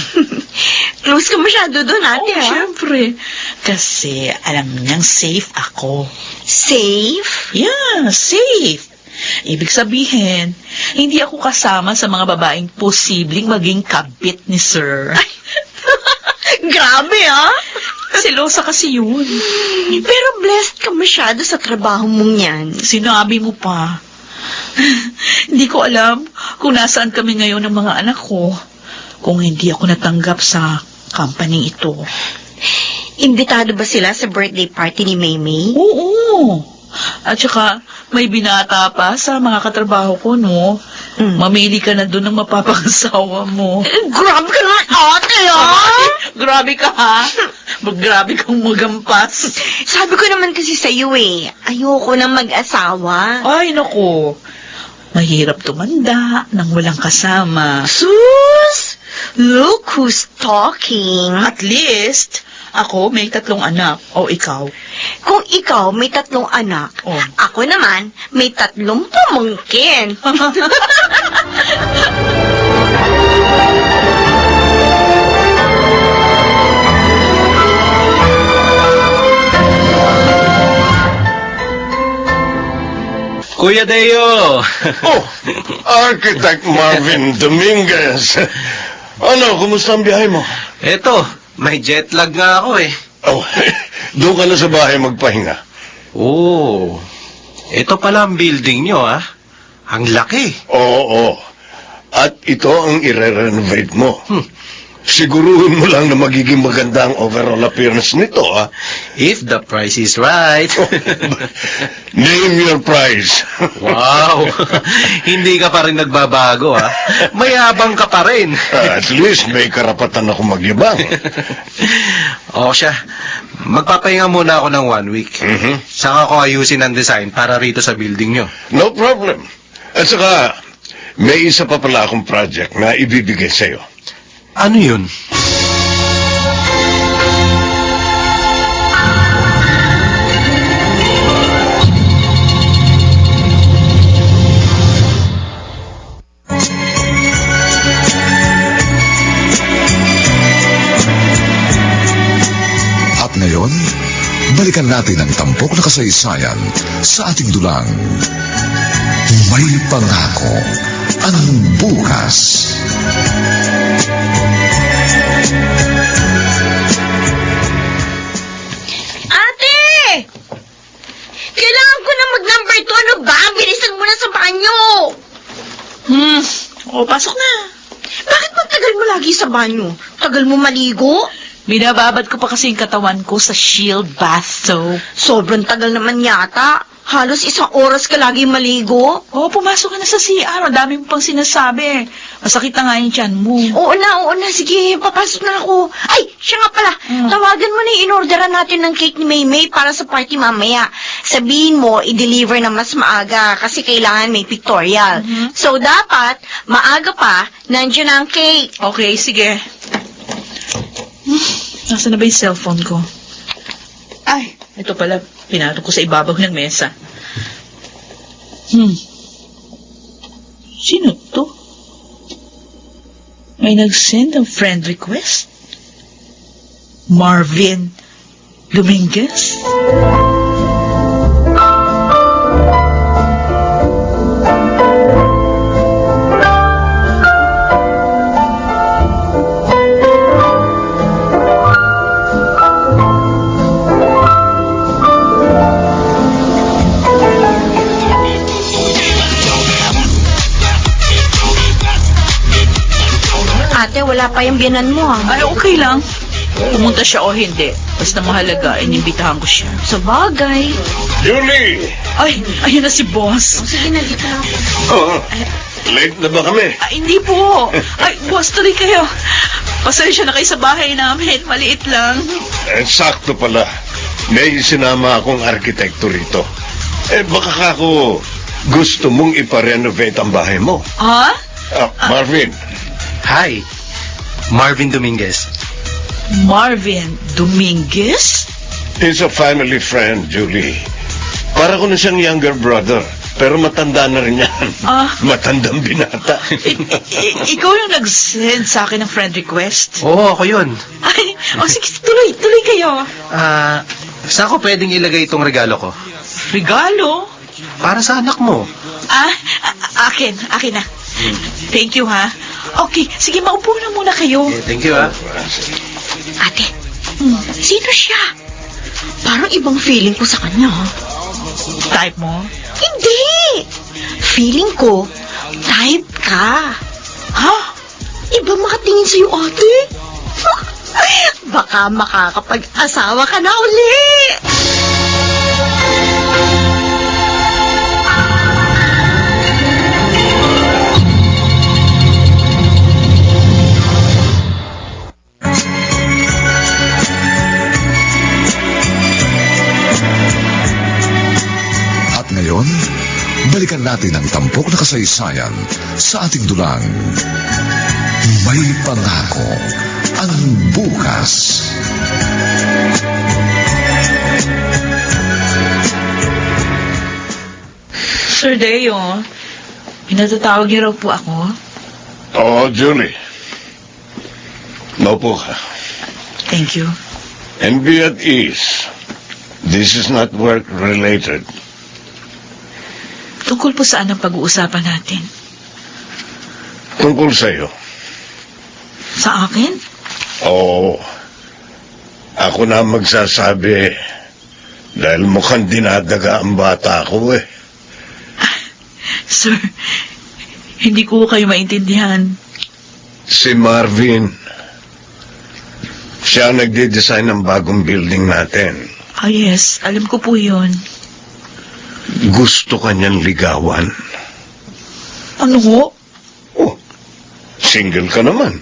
Close ka masyado doon, ate, ha? Siyempre. Kasi alam niyang safe ako. Safe? Yeah, safe. Ibig sabihin, hindi ako kasama sa mga babaeng posibleng maging kabit ni Sir. Grabe, ha? Selosa kasi yun. Pero blessed ka masyado sa trabaho mong yan. Sinabi mo pa. Hindi ko alam kung nasaan kami ngayon ng mga anak ko kung hindi ako natanggap sa company ito. Imbitado ba sila sa birthday party ni Maymay? Oo. At saka, may binata pa sa mga katrabaho ko, no? Mamili ka na doon ng mapapakasawa mo. Grabe ka naman, ate, Grabe ka, ha? Grabe kang magampas. Sabi ko naman kasi sa'yo ayoko na mag-asawa. Ay, naku. Mahirap tumanda nang walang kasama. Sus! Look who's talking. At least, ako may 3 anak. O ikaw? Kung ikaw may 3 anak, Oh. ako naman may 3 pamangkin. Kuya Deo! Oh, Architect Marvin Dominguez. Ano, kumusta ang biyahe mo? Eto, may jet lag nga ako eh. Oh, doon ka na sa bahay magpahinga. Oo. Ito pala ang building nyo, ah. Ang laki. Oo. At ito ang ire-renovate mo. Siguruhin mo lang na magiging maganda ang overall appearance nito, ha? If the price is right. Name your price. Wow. Hindi ka pa rin nagbabago, ah. Mayabang ka pa rin. At least may karapatan ako magyabang. O siya, magpapahinga muna ako ng 1 week. Saka ko ayusin ang design para rito sa building nyo. No problem. At saka, may isa pa pala akong project na ibibigay sa'yo. Ano yun? At ngayon, balikan natin ang tampok na kasaysayan sa ating dulang. May pangako ang bukas. Ate! Kailangan ko na mag-number 2. Ano ba? Bilisan mo na sa banyo. O, pasok na. Bakit magtagal mo lagi sa banyo? Tagal mo maligo? Binababad ko pa kasi yung katawan ko sa Shield Bath Soap. Sobrang tagal naman yata. Halos 1 oras ka lagi maligo. O, pumasok ka na sa CR. Ang dami mo pang sinasabi. Masakit na nga yung tiyan mo. Oo na. Sige, papasok na ako. Ay, siya nga pala. Tawagan mo na yung in-orderan natin ng cake ni Maymay para sa party mamaya. Sabihin mo, i-deliver na mas maaga kasi kailangan may pictorial. So, dapat, maaga pa, nandiyan na ang cake. Okay, sige. Nasaan na ba yung cellphone ko? Ay, ito pala. Pinatong ko sa ibabaw ng mesa. Sino to? May nag-send ng friend request? Marvin Dominguez? Ate, wala pa yung biyanan mo, Ay, okay lang. Pumunta siya o hindi. Basta mahalaga, inimbitahan ko siya. Sa bagay. Julie! Ay, ayun na si boss. Sige na, dito na ako. Oh, late na ba kami? Ay, hindi po. Ay, boss, tuloy kayo. Pasensya na kayo sa bahay namin. Maliit lang. Sakto pala. May sinama akong arkitekto rito. Baka ako gusto mong iparenovate ang bahay mo. Ha? Marvin, Hi, Marvin Dominguez. Marvin Dominguez? he's a family friend, Julie. Para ko na siyang younger brother, pero matanda na rin yan. Matandang binata. Ikaw yung nag-send sa akin ng friend request? Oo, ako yun. Ay, sige, tuloy kayo. Saan ko pwedeng ilagay itong regalo ko? Regalo? Para sa anak mo. Akin na. Thank you, ha? Okay, sige, maupo na muna kayo. Thank you, ah. Ate, sino siya? Parang ibang feeling ko sa kanya, ha? Type mo? Hindi! Feeling ko, type ka. Ha? Iba makatingin sa'yo, ate. Baka makakapag-asawa ka na uli. At ngayon, balikan natin ang tampok na kasaysayan sa ating dulang. May pangako ang bukas. Sir Deo, pinatatawag niyo raw po ako. Oo, Julie. Maupo ka. Thank you. And be at ease. This is not work-related. Tungkol po saan ang pag-uusapan natin? Tungkol sa'yo. Sa akin? Oo. Ako na magsasabi dahil mukhang dinadaga ang bata ko eh. Sir, hindi ko kayo maintindihan. Si Marvin. Siya ang nagde-design ng bagong building natin. Ah, yes. Alam ko po yun. Gusto kanyang ligawan. Ano ho? Oh, single ka naman.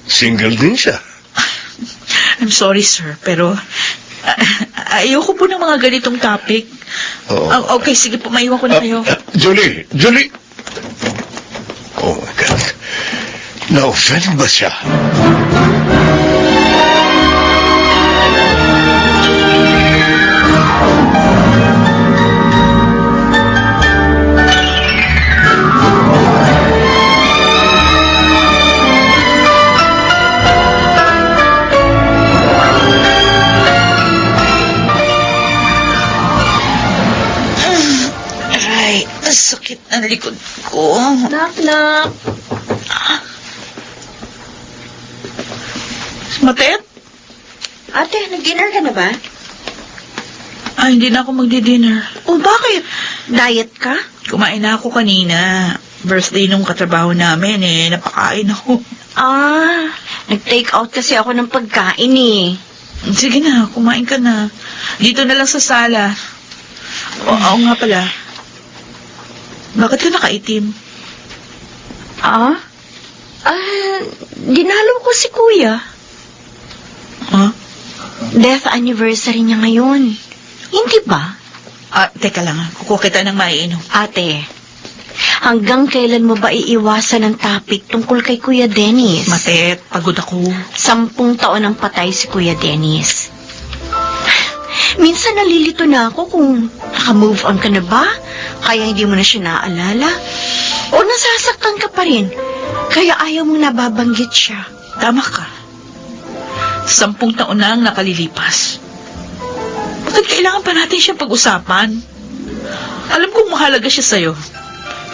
Single din siya. I'm sorry, sir, pero ayoko po ng mga ganitong topic. Oo. Okay, sige po, maiwan ko na kayo. Julie! Julie! Oh my God. Na-offend ba siya? Aray, ang sakit ng likod ko. Knock. Matet? Ate, nag-dinner ka na ba? Hindi na ako magdi-dinner. Oh, bakit? Diet ka? Kumain na ako kanina. Birthday nung katrabaho namin napakain ako. Nag-take out kasi ako ng pagkain eh. Sige na, kumain ka na. Dito na lang sa sala. Oo nga pala. Bakit ka nakaitim? Dinalo ko si Kuya. Huh? Death anniversary niya ngayon. Hindi ba? Teka lang. Kukuha kita ng maiinom. Ate, hanggang kailan mo ba iiwasan ang topic tungkol kay Kuya Dennis? Matet, pagod ako. 10 taon ang patay si Kuya Dennis. Minsan nalilito na ako kung naka-move on ka na ba? Kaya hindi mo na siya naaalala? O nasasaktan ka pa rin? Kaya ayaw mong nababanggit siya. Tama ka. 10 taon na ang nakalilipas. Bakit kailangan pa natin siyang pag-usapan? Alam kong mahalaga siya sa'yo.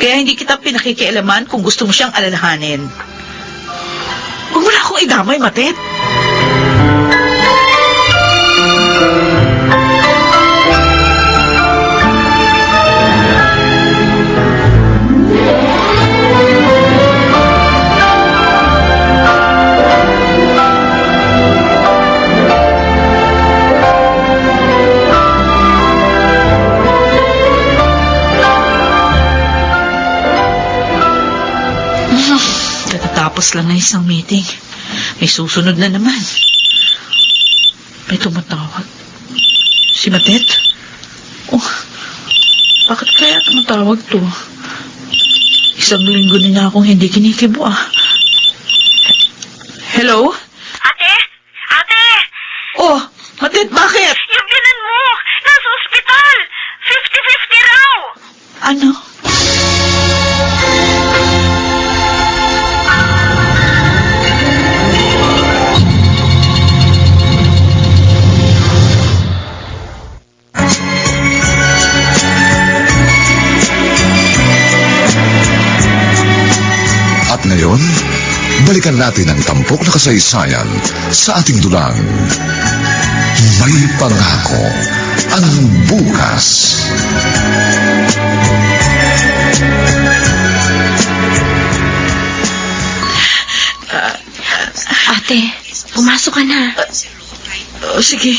Kaya hindi kita pinakikialaman kung gusto mo siyang alalahanin. Huwag mo na akong idamay, Matet. Tapos lang na isang meeting. May susunod na naman. May tumatawag. Si Matet? Oh, bakit kaya tumatawag to? Isang linggo na niya akong hindi kinikibo Hello? Ate? Ate! Oh, Matet, bakit? Yung binan mo! Nasa ospital! 50-50 raw! Ano? At ngayon, balikan natin ang tampok na kasaysayan sa ating dulang. May pangako ang bukas. Ate, Pumasok ka na. Sige.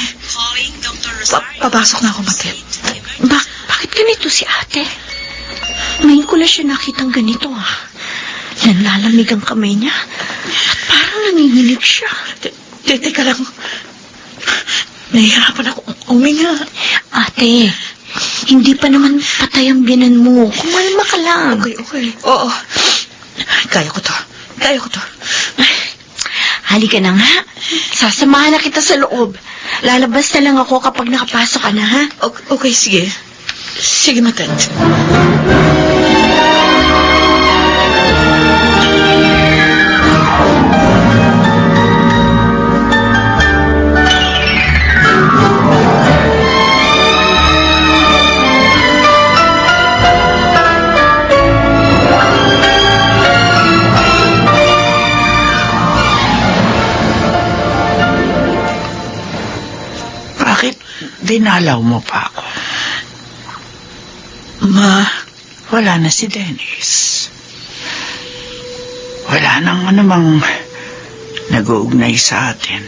Papasok na ako, Matet. Bakit ganito si ate? Ngayon ko lang siya nakitang ganito ah. Nanlalamig ang kamay niya. At parang nanginginig siya. Teka lang. Nahihirapan ako uminga. Ate, hindi pa naman patay ang biyanan mo. Kumalma ka lang. Okay. Oo. Kaya ko to. Halika na nga. Sasamahan na kita sa loob. Lalabas na lang ako kapag nakapasok ka na, ha? Okay, sige. Sige, Matet. Bakit dinalaw mo pa ako? Ma, Wala na si Dennis. Wala nang anumang nag-uugnay sa atin.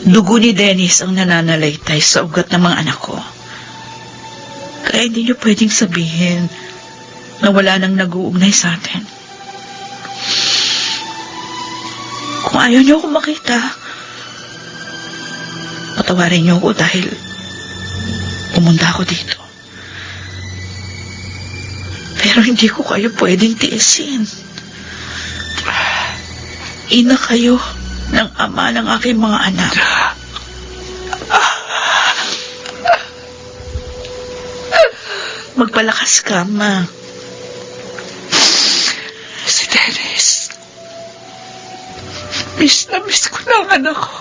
dugo ni Dennis ang nananalaytay sa ugat ng mga anak ko. Kaya hindi niyo pwedeng sabihin na wala nang nag-uugnay sa atin. Kung ayaw niyo ako makita, patawarin niyo ako dahil pumunta ako dito. Pero hindi ko kayo pwedeng tiisin. Ina kayo ng ama ng aking mga anak. Magpalakas ka, Ma. Si Dennis. Miss na miss ko na ang anak ko.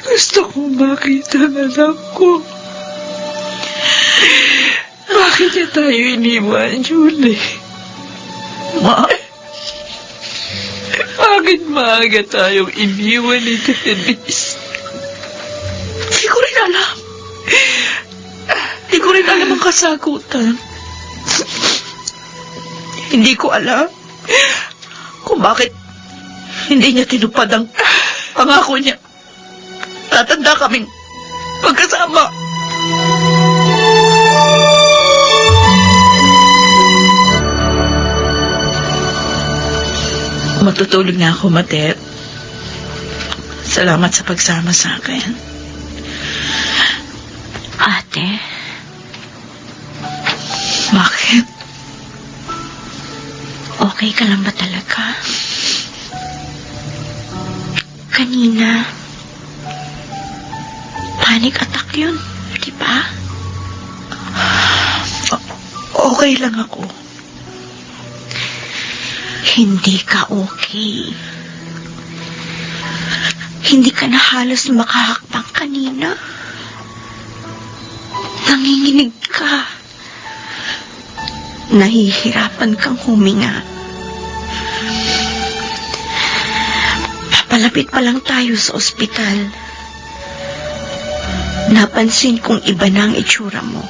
Gusto kong makita ang anak ko. Bakit niya tayo iniwan, Julie? Ma, Bakit maaga tayong iniwan ni Dennis? hindi ko rin alam. Hindi ko rin alam ang kasagutan. Hindi ko alam kung bakit hindi niya tinupad ang pangako niya. Tatanda kaming magkasama. Matutulog na ako, Matet. Salamat sa pagsama sa akin. Ate, Bakit? okay ka lang ba talaga? Kanina, panic attack yun, di ba? Okay lang ako. Hindi ka okay. Hindi ka na halos makahakbang kanina. Nanginginig ka. Nahihirapan kang huminga. Papalapit pa lang tayo sa ospital. Napansin kong iba na ang itsura mo.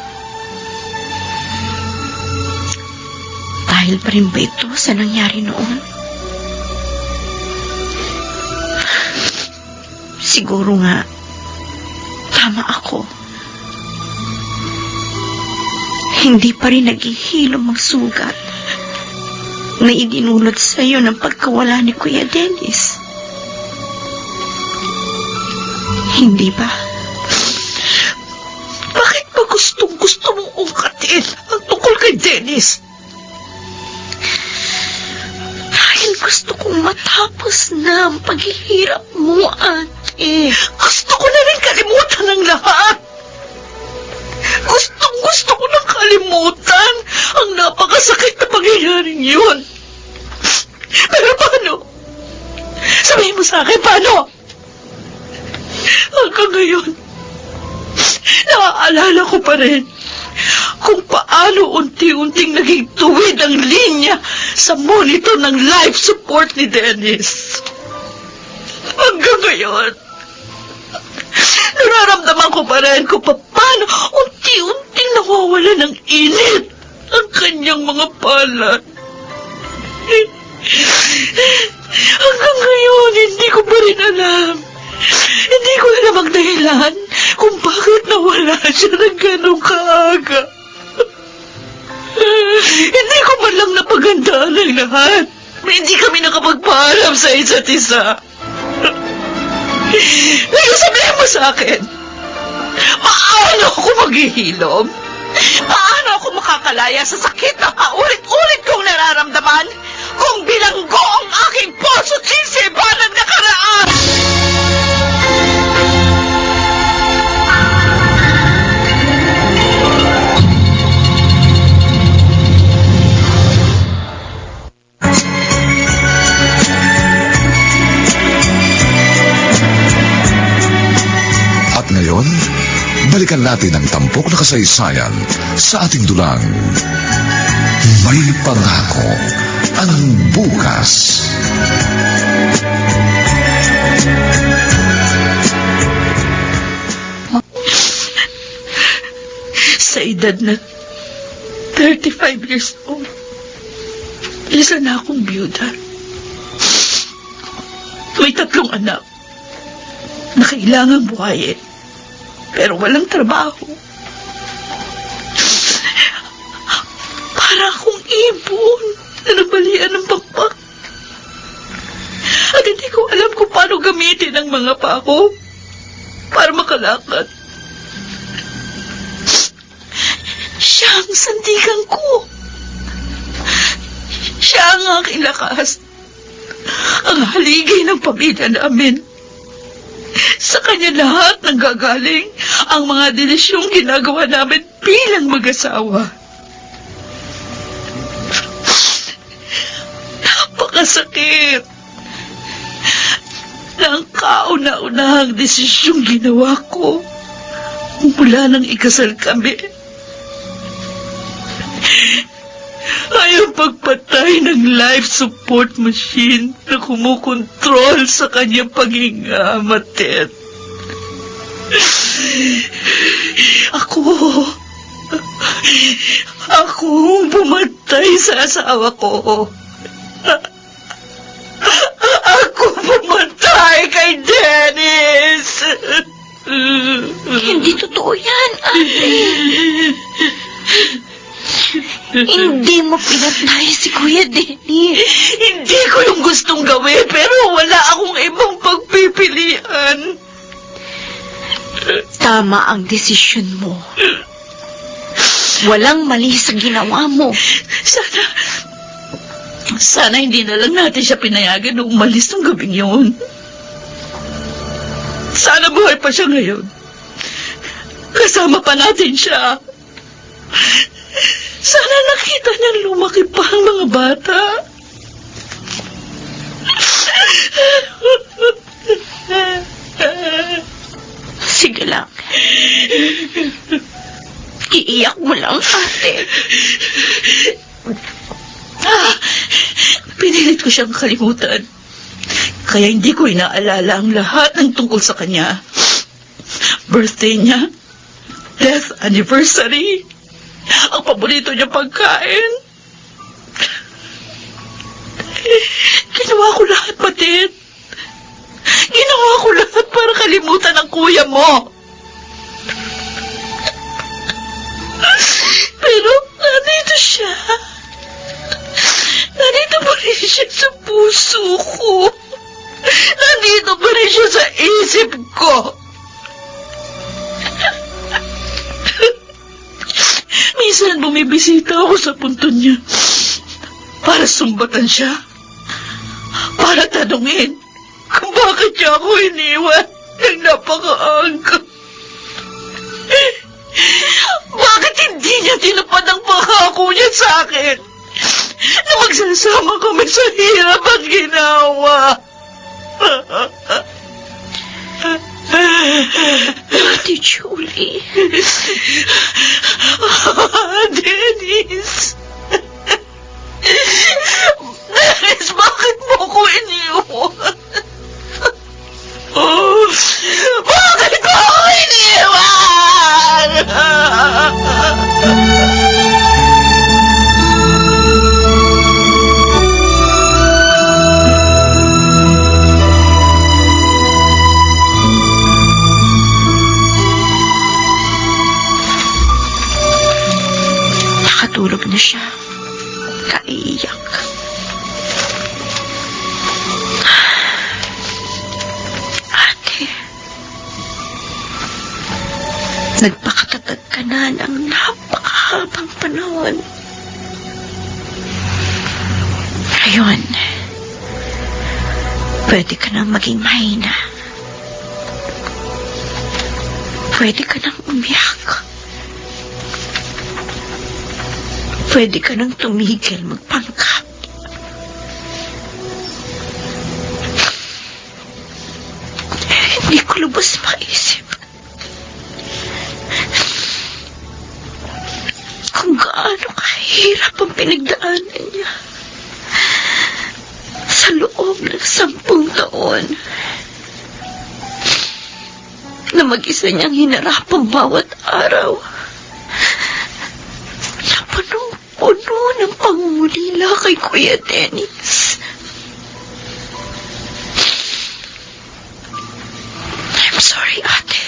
Dahil pa rin ba ito sa nangyari noon? Siguro nga, tama ako. Hindi pa rin naghihilom ang sugat na idinulot sa iyo ng pagkawala ni Kuya Dennis. Hindi ba? Bakit ba gustong-gusto mong ungkatin ang tungkol kay Dennis? Dahil gusto kong matapos na ang paghihirap mo, ate. Gusto ko na rin kalimutan ang lahat. Gusto ko nang kalimutan ang napakasakit na pangyayaring yun. Pero paano? Sabihin mo sa akin, paano? Hanggang ngayon, naaalala ko pa rin kung paano unti-unting naging tuwid ang linya sa monitor ng life support ni Dennis. Hanggang ngayon, nararamdaman ko pa rin kung paano unti-unting nawawala ng init ang kanyang mga palad. Hanggang ngayon, hindi ko pa rin alam. Hindi ko alam ang dahilan kung bakit nawala siya ng ganong kaaga. Hindi ko man lang napagandaan ang lahat. Hindi kami nakapagpaalam sa isa't isa. Ngayon sabihin mo sa akin, paano ako maghihilom? Paano ako makakalaya sa sakit na paulit-ulit kong nararamdaman kung bilanggo ang aking puso't isipan ng nakaraan? At ngayon, balikan natin ang tampok na kasaysayan sa ating dulang. May pangako ang bukas. Sa edad na 35 years old, isa na akong byuda. May 3 anak na kailangang buhayin, pero walang trabaho. Para akong ibon na nabalian ng pakpak. At hindi ko alam kung paano gamitin ang mga pako para makalakad. Siya ang sandigan ko. Siya ang aking lakas. Ang haligi ng pamilya namin. Sa kanya lahat nanggagaling ang mga delisyong ginagawa namin bilang mag-asawa. Napakasakit na ang kauna-unahang desisyong ginawa ko mula nang ikasal kami ay ang pagpatay ng life support machine na kumukontrol sa kanyang paghinga, Matet. Ako bumatay sa asawa ko. Ako bumatay kay Dennis. Hindi totoo yan, ate. Hindi mo pinatay si Kuya Dennis. Hindi ko yung gustong gawin, pero wala akong ibang pagpipilian. Tama ang desisyon mo. Walang mali sa ginawa mo. Sana hindi na lang natin siya pinayagan na umalis ng gabing yun. Sana buhay pa siya ngayon. Kasama pa natin siya. Sana nakita niyang lumaki pa ang mga bata. Sige lang. Iiyak mo lang, ate. Pinilit ko siyang kalimutan. Kaya hindi ko inaalala ang lahat ng tungkol sa kanya. Birthday niya, death anniversary, ang paborito niya pagkain. Ginawa ko lahat, Patit. Ginawa ko lahat para kalimutan ang kuya mo. Pero nandito siya. Nandito pa rin siya sa puso ko. Nandito pa rin siya sa isip ko. Minsan bumibisita ako sa punto niya para sumbatan siya. Para tanungin kung bakit niya ako iniwan ng napakaangka. Bakit hindi niya tinupad ang pangako niya sa akin na magsasama kami sa hirap at ginawa? Ate Julie. Dennis! Dennis, bakit mo ko iniwan? Bakit mo ko iniwan? natutulog na siya. Kaiyak. Ate, nagpakatatag ka na ng napakahabang panahon. Ngayon, pwede ka nang maging mahina. Pwede ka nang umiyak. Pwede ka nang tumigil magpanggap. Hindi ko lubos maisip kung gaano kahirap ang pinagdaanan niya sa loob ng 10 taon na mag-isa niyang hinarap ang bawat araw na punong-puno ng pangungulila kay Kuya Dennis. I'm sorry, ate.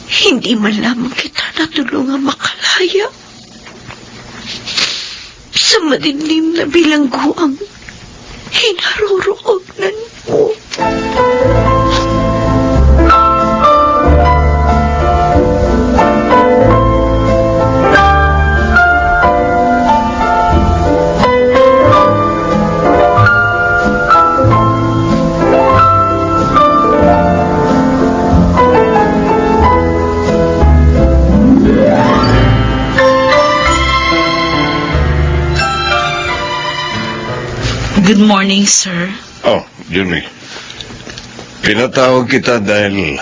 Hindi man lamang kita natulungan makalaya sa madilim na bilangguang hinaruroonan mo. Good morning, sir. Oh, Julie. Pinatawag kita dahil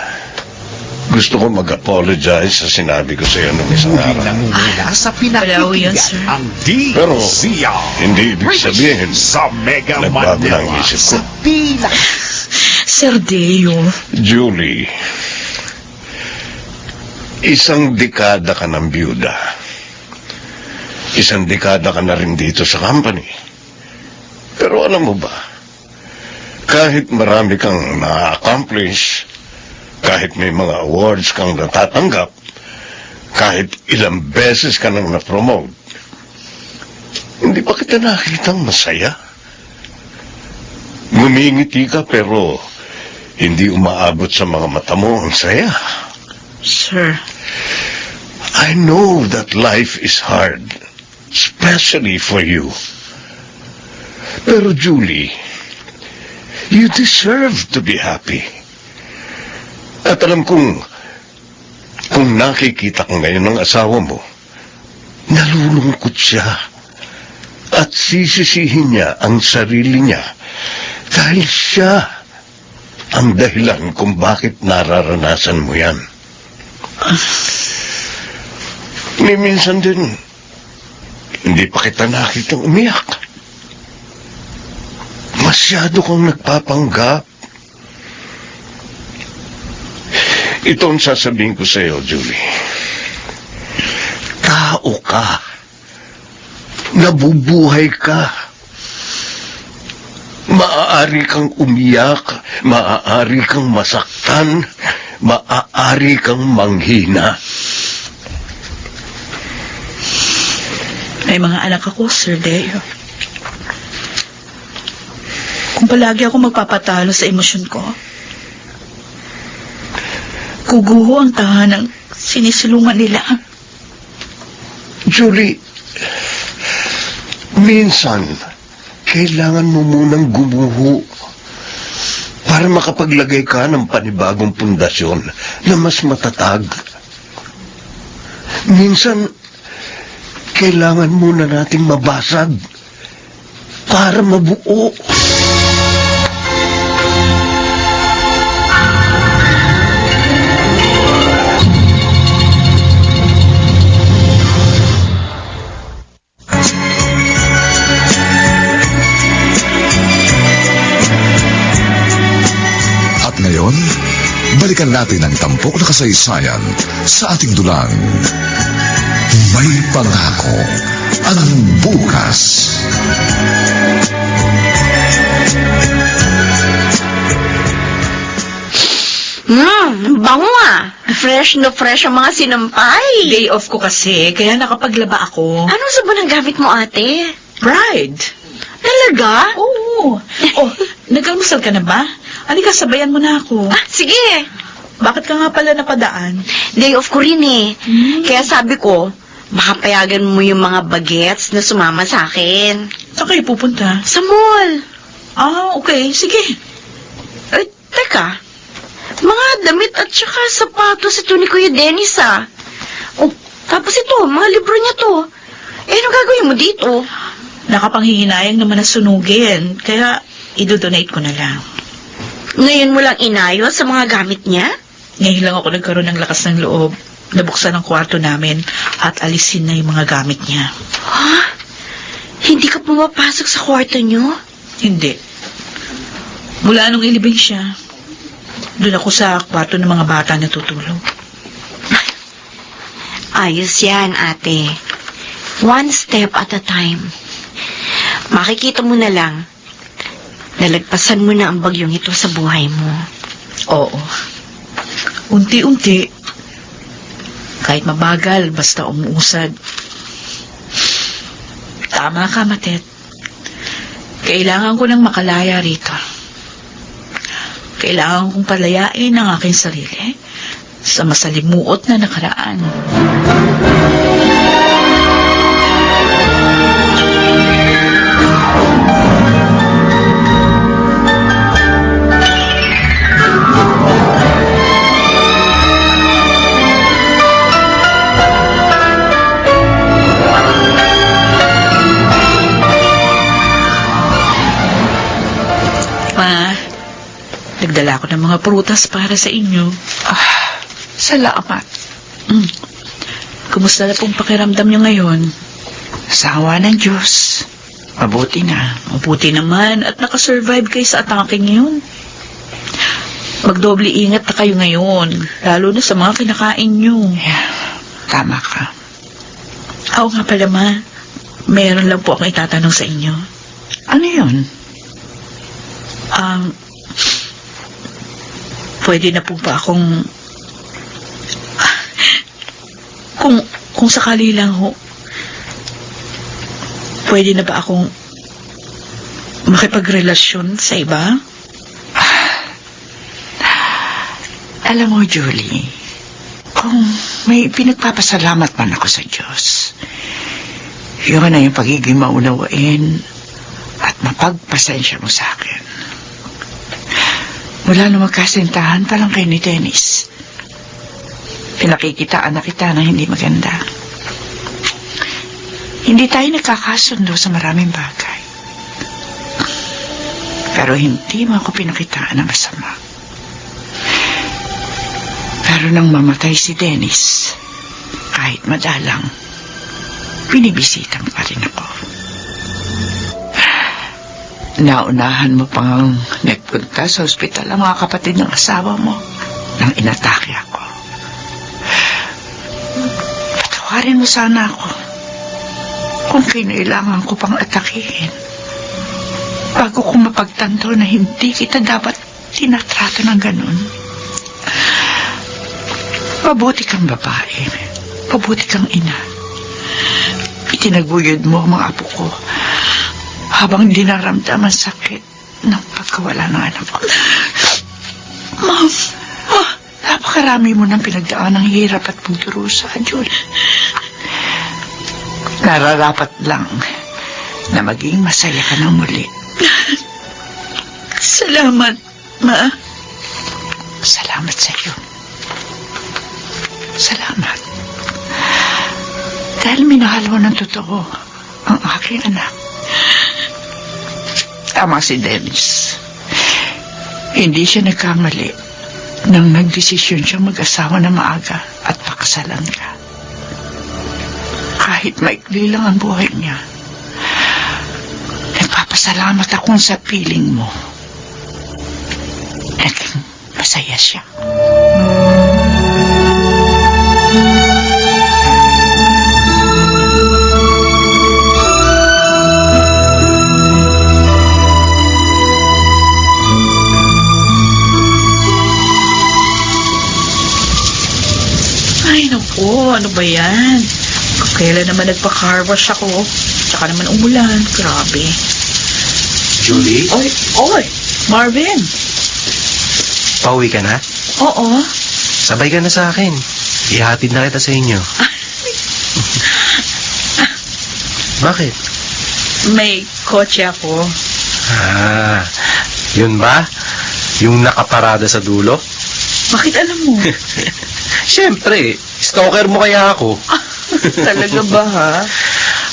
gusto ko mag-apologize sa sinabi ko sa iyo nung isang araw. Nangungula sa Hello, yun, sir. pinakitigan ang Pero, DCR. hindi ibig sabihin Sa Mega nagbago Manila. ng isip ko. Sa tila. Sir Deo. Julie, isang dekada ka ng byuda. Isang dekada ka na rin dito sa company. Pero alam mo ba, kahit marami kang na-accomplish, kahit may mga awards kang natatanggap, kahit ilang beses ka nang na-promote, hindi ba kita nakitang masaya? Ngumingiti ka pero hindi umaabot sa mga mata mo ang saya. Sir. I know that life is hard, especially for you. Pero Julie, you deserve to be happy. At alam kong nakikita ka ngayon ng asawa mo, nalulungkot siya at sisisihin niya ang sarili niya dahil siya ang dahilan kung bakit nararanasan mo yan. Ni minsan din, hindi pa kita nakitang umiyak. Masyado kang nagpapanggap. Ito ang sasabihin ko sa iyo, Julie. Tao ka. Nabubuhay ka. Maaari kang umiyak, maaari kang masaktan, maaari kang manghina. May mga anak ako, Sir Deo. Kung palagi ako magpapatalo sa emosyon ko, guguho ang tahanang sinisilungan nila. Julie, minsan, kailangan mo munang gumuho para makapaglagay ka ng panibagong pundasyon na mas matatag. Minsan, kailangan muna nating mabasag para mabuo. At ngayon, balikan natin ang tampok na kasaysayan sa ating dulang. May pangako ang bukas. Bango ah. Fresh na fresh ang mga sinampay. Day off ko kasi, kaya nakapaglaba ako. Anong sabon ang gamit mo, ate? Pride. Talaga? Oo. Oh, nag-almusal ka na ba? Halika, sabayan mo na ako. Ah, sige. Bakit ka nga pala napadaan? Day off ko rin eh. Kaya sabi ko, baka payagan mo yung mga bagets na sumama sa akin. Saan kayo pupunta? Sa mall. Ah, okay. Sige. Teka. Mga damit at saka sapatos ito ni Kuya Dennis ah. Oh, tapos ito, mga libro niya to. Anong gagawin mo dito? Nakapanghihinayang naman na sunugin, kaya idodonate ko na lang. Ngayon mo lang inayos sa mga gamit niya? Ngayon lang ako nagkaroon ng lakas ng loob. Nabuksan ang kwarto namin at alisin na yung mga gamit niya. Ha? Hindi ka pumapasok sa kwarto niyo? Hindi. Mula nung ilibing siya, doon ako sa kwarto ng mga bata na tutulog. Ayos yan, ate. One step at a time. Makikita mo na lang, nalagpasan mo na ang bagyong ito sa buhay mo. Oo. Unti-unti. Kahit mabagal, basta umuusad. Tama ka, Matet. Kailangan ko nang makalaya rito. Kailangan kong palayain ang aking sarili sa masalimuot na nakaraan. Ma, nagdala ko ng mga prutas para sa inyo. Salamat. Kumusta na pong pakiramdam nyo ngayon? Sa awa ng Diyos. Mabuti na. Mabuti naman at nakasurvive kayo sa atake ngayon. Magdoble ingat na kayo ngayon, lalo na sa mga kinakain nyo. Yeah, tama ka. Oo nga pala, Ma. Meron lang po akong itatanong sa inyo. Ano yun? Pwede na po ba akong... Kung sakali lang ho, pwede na ba akong makipagrelasyon sa iba? Alam mo, Julie, kung may pinagpapasalamat man ako sa Diyos, yun na yung pagiging maunawain at mapagpasensya mo sa akin. Mula na magkasintahan pa lang kayo ni Dennis, pinakikitaan na kita na hindi maganda. Hindi tayo nagkakasundo sa maraming bagay. Pero hindi mo ako pinakitaan na masama. Pero nang mamatay si Dennis, kahit madalang, binibisita mo pa rin ako. Naunahan mo pang nagpunta sa ospital ang mga kapatid ng asawa mo nang inatake ako. Patawarin mo sana ako kung kinailangan ko pang atakihin bago ko mapagtanto na hindi kita dapat tinatrato ng ganun. Mabuti kang babae. Mabuti kang ina. Itinaguyod mo ang mga apo ko habang dinaramdaman sakit ng pagkawala ng anak ko. Ma'am, Napakarami mo ng pinagdaan ng hirap at pagdurusa, Julie. Nararapat lang na maging masaya ka ng muli. salamat, Ma. Salamat sa iyo. Salamat. Dahil minahal mo ng totoo ang aking anak. Tama si Dennis. Hindi siya nagkamali nang nagdesisyon siyang mag-asawa na maaga at pakasalan ka. Kahit maikli lang ang buhay niya, nagpapasalamat akong sa piling mo. Naging masaya siya. ba yan? Kailan naman nagpa-car wash ako? Tsaka naman umulan. Grabe. Julie, Oy, Marvin. pauwi ka na? Oo. Sabay ka na sa akin. Ihatid na kita sa inyo. Bakit? May kotse ako. Yun ba? Yung nakaparada sa dulo? Bakit alam mo? Siyempre, stalker mo kaya ako. Talaga ba, ha?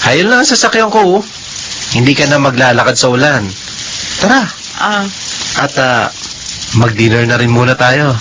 Ayun lang ang sasakyan ko. Hindi ka na maglalakad sa ulan. Tara. At mag-dinner na rin muna tayo.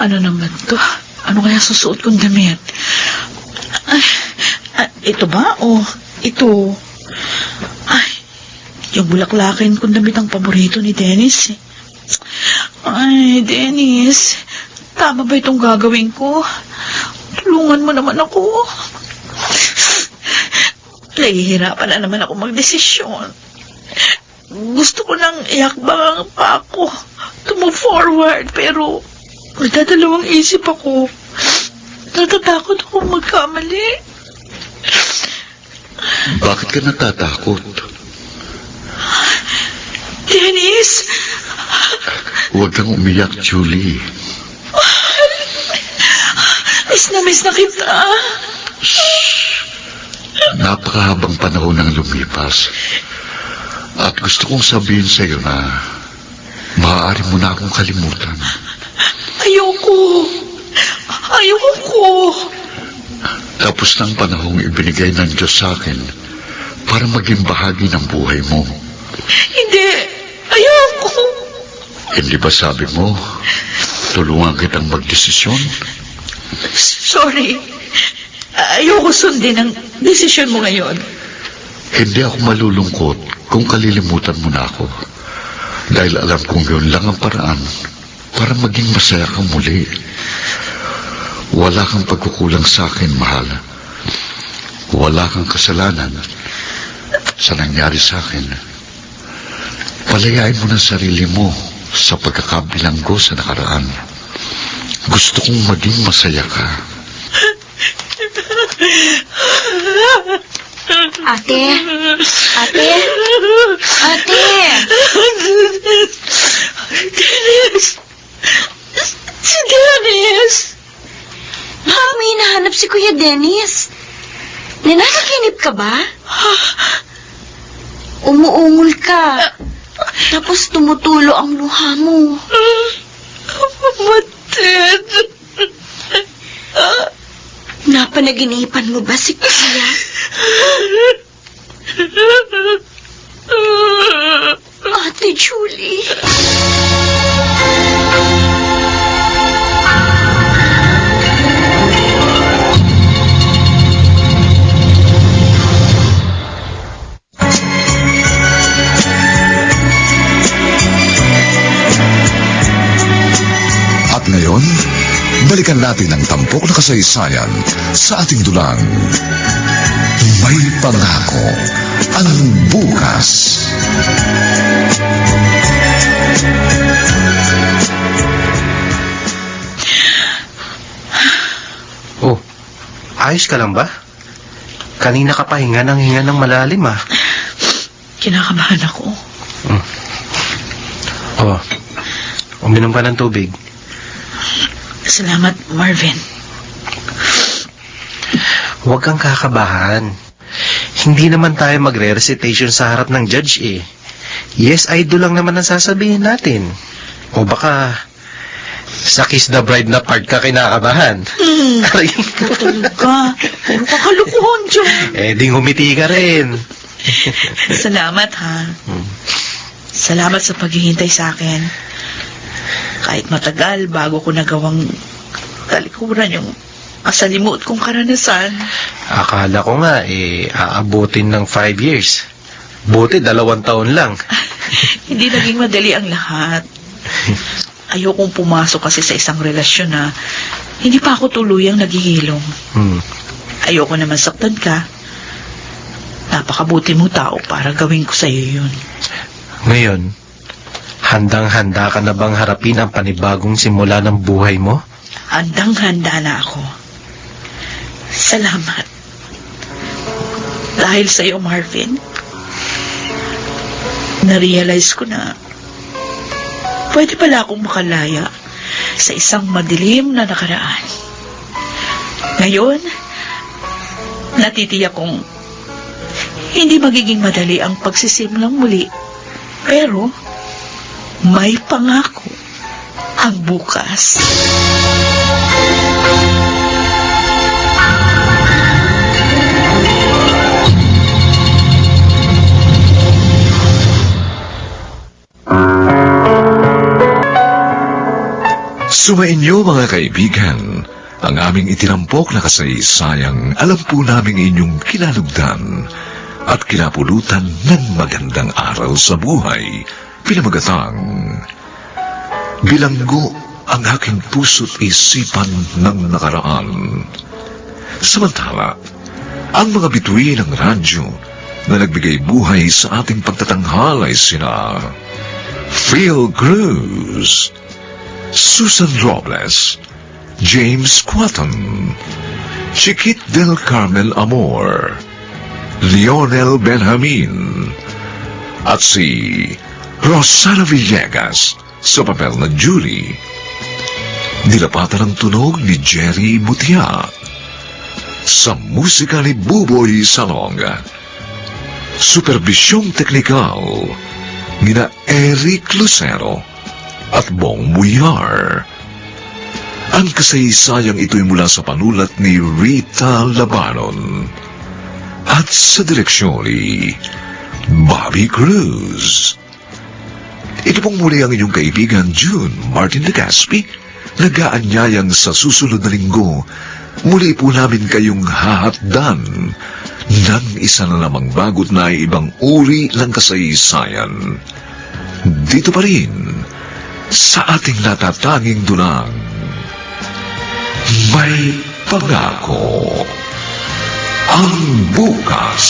Ano naman to? Ano kaya susuot kong damit? Ito ba? O ito? Ay, yung bulaklakin kong damit ang paborito ni Dennis. Ay, Dennis. Tama ba itong gagawin ko? Tulungan mo naman ako. Nahihirapan na naman ako magdesisyon. Gusto ko nang iakbang pa ako to move forward, pero nagdadalawang isip ako. Natatakot ako magkamali. Bakit ka natatakot? Dennis! Huwag kang umiyak, Julie. Miss na kita. Napakahabang panahon ang lumipas. At gusto kong sabihin sa iyo na maaari mo na akong kalimutan. Ayoko. Tapos ng panahong ibinigay ng Diyos sa akin para maging bahagi ng buhay mo. Hindi. Ayoko. Hindi ba sabi mo, tulungan kitang magdesisyon? Sorry. Ayoko sundin ang desisyon mo ngayon. Hindi ako malulungkot kung kalilimutan mo na ako. Dahil alam kong yun lang ang paraan para maging masaya kang muli. Wala kang pagkukulang sa akin, mahal. Wala kang kasalanan sa nangyari sa akin. Palayain mo ng sarili mo sa pagkakabilanggo sa nakaraan. Gusto kong maging masaya ka. Ate! Dennis! Si Dennis! Bakit may hinahanap si Kuya Dennis? Nananaginip ka ba? Umuungol ka. Tapos tumutulo ang luha mo. Mated! Napanaginipan mo ba si Kuya? Ate Julie. At ngayon, balikan natin ang tampok na kasaysayan sa ating dulang. May pangako ang bukas. Oh, ayos ka lang ba? Kanina ka pa hinga ng malalim, ah. Kinakabahan ako. Oh, uminom ka ng tubig. Salamat, Marvin. Huwag kang kakabahan. Hindi naman tayo magre-recitation sa harap ng judge, eh. Yes, I do lang naman ang sasabihin natin. O baka sa Kiss the Bride na part ka kinakabahan. Aray. Talaga. Puro kakalukuhan dyan. Di ngumiti ka rin. Salamat, ha. Salamat sa paghihintay sa akin. Kahit matagal bago ko nagawang talikuran yung masalimuot kong karanasan. Akala ko nga, aabutin ng 5 years. Buti 2 taon lang. Hindi naging madali ang lahat. Ayokong pumasok kasi sa isang relasyon na hindi pa ako tuluyang naghihilom. Ayoko naman saktan ka. Napakabuti mong tao para gawin ko sa iyo yun. Ngayon, handang-handa ka na bang harapin ang panibagong simula ng buhay mo? Handang-handa na ako. Salamat. Dahil sa iyo, Marvin, na-realize ko na pwede pala akong makalaya sa isang madilim na nakaraan. Ngayon, natitiyak kong hindi magiging madali ang pagsisimulang muli. Pero, may pangako ang bukas. Sumainyo mga kaibigan, ang aming itinampok na kasaysayang alam po naming inyong kinalugdan at kinapulutan ng magandang araw sa buhay, pinamagatang bilanggo ang aking puso't isipan ng nakaraan. Samantala, ang mga bituin ng radyo na nagbigay buhay sa ating pagtatanghal ay sina Phil Cruz, Susan Robles, James Quatton, Chiquit del Carmel Amor, Lionel Benjamin, at si Rosana Villegas sa papel na Julie. Nilapatan ang tunog ni Jerry Mutia. Sa musika ni Buboy Salong. Supervisyong teknikal nina Eric Lucero at Bong Muyar. Ang kasaysayang ito'y mula sa panulat ni Rita Labanon at sa direksyon ni Bobby Cruz. Ito pong muli ang inyong kaibigan June Martin Legaspi, nag-aanyayang sa susunod na linggo muli po namin kayong hahatdan ng isa na namang bagot na ibang uri ng kasaysayan. Dito pa rin sa ating natatanging dunang may pangako ang bukas.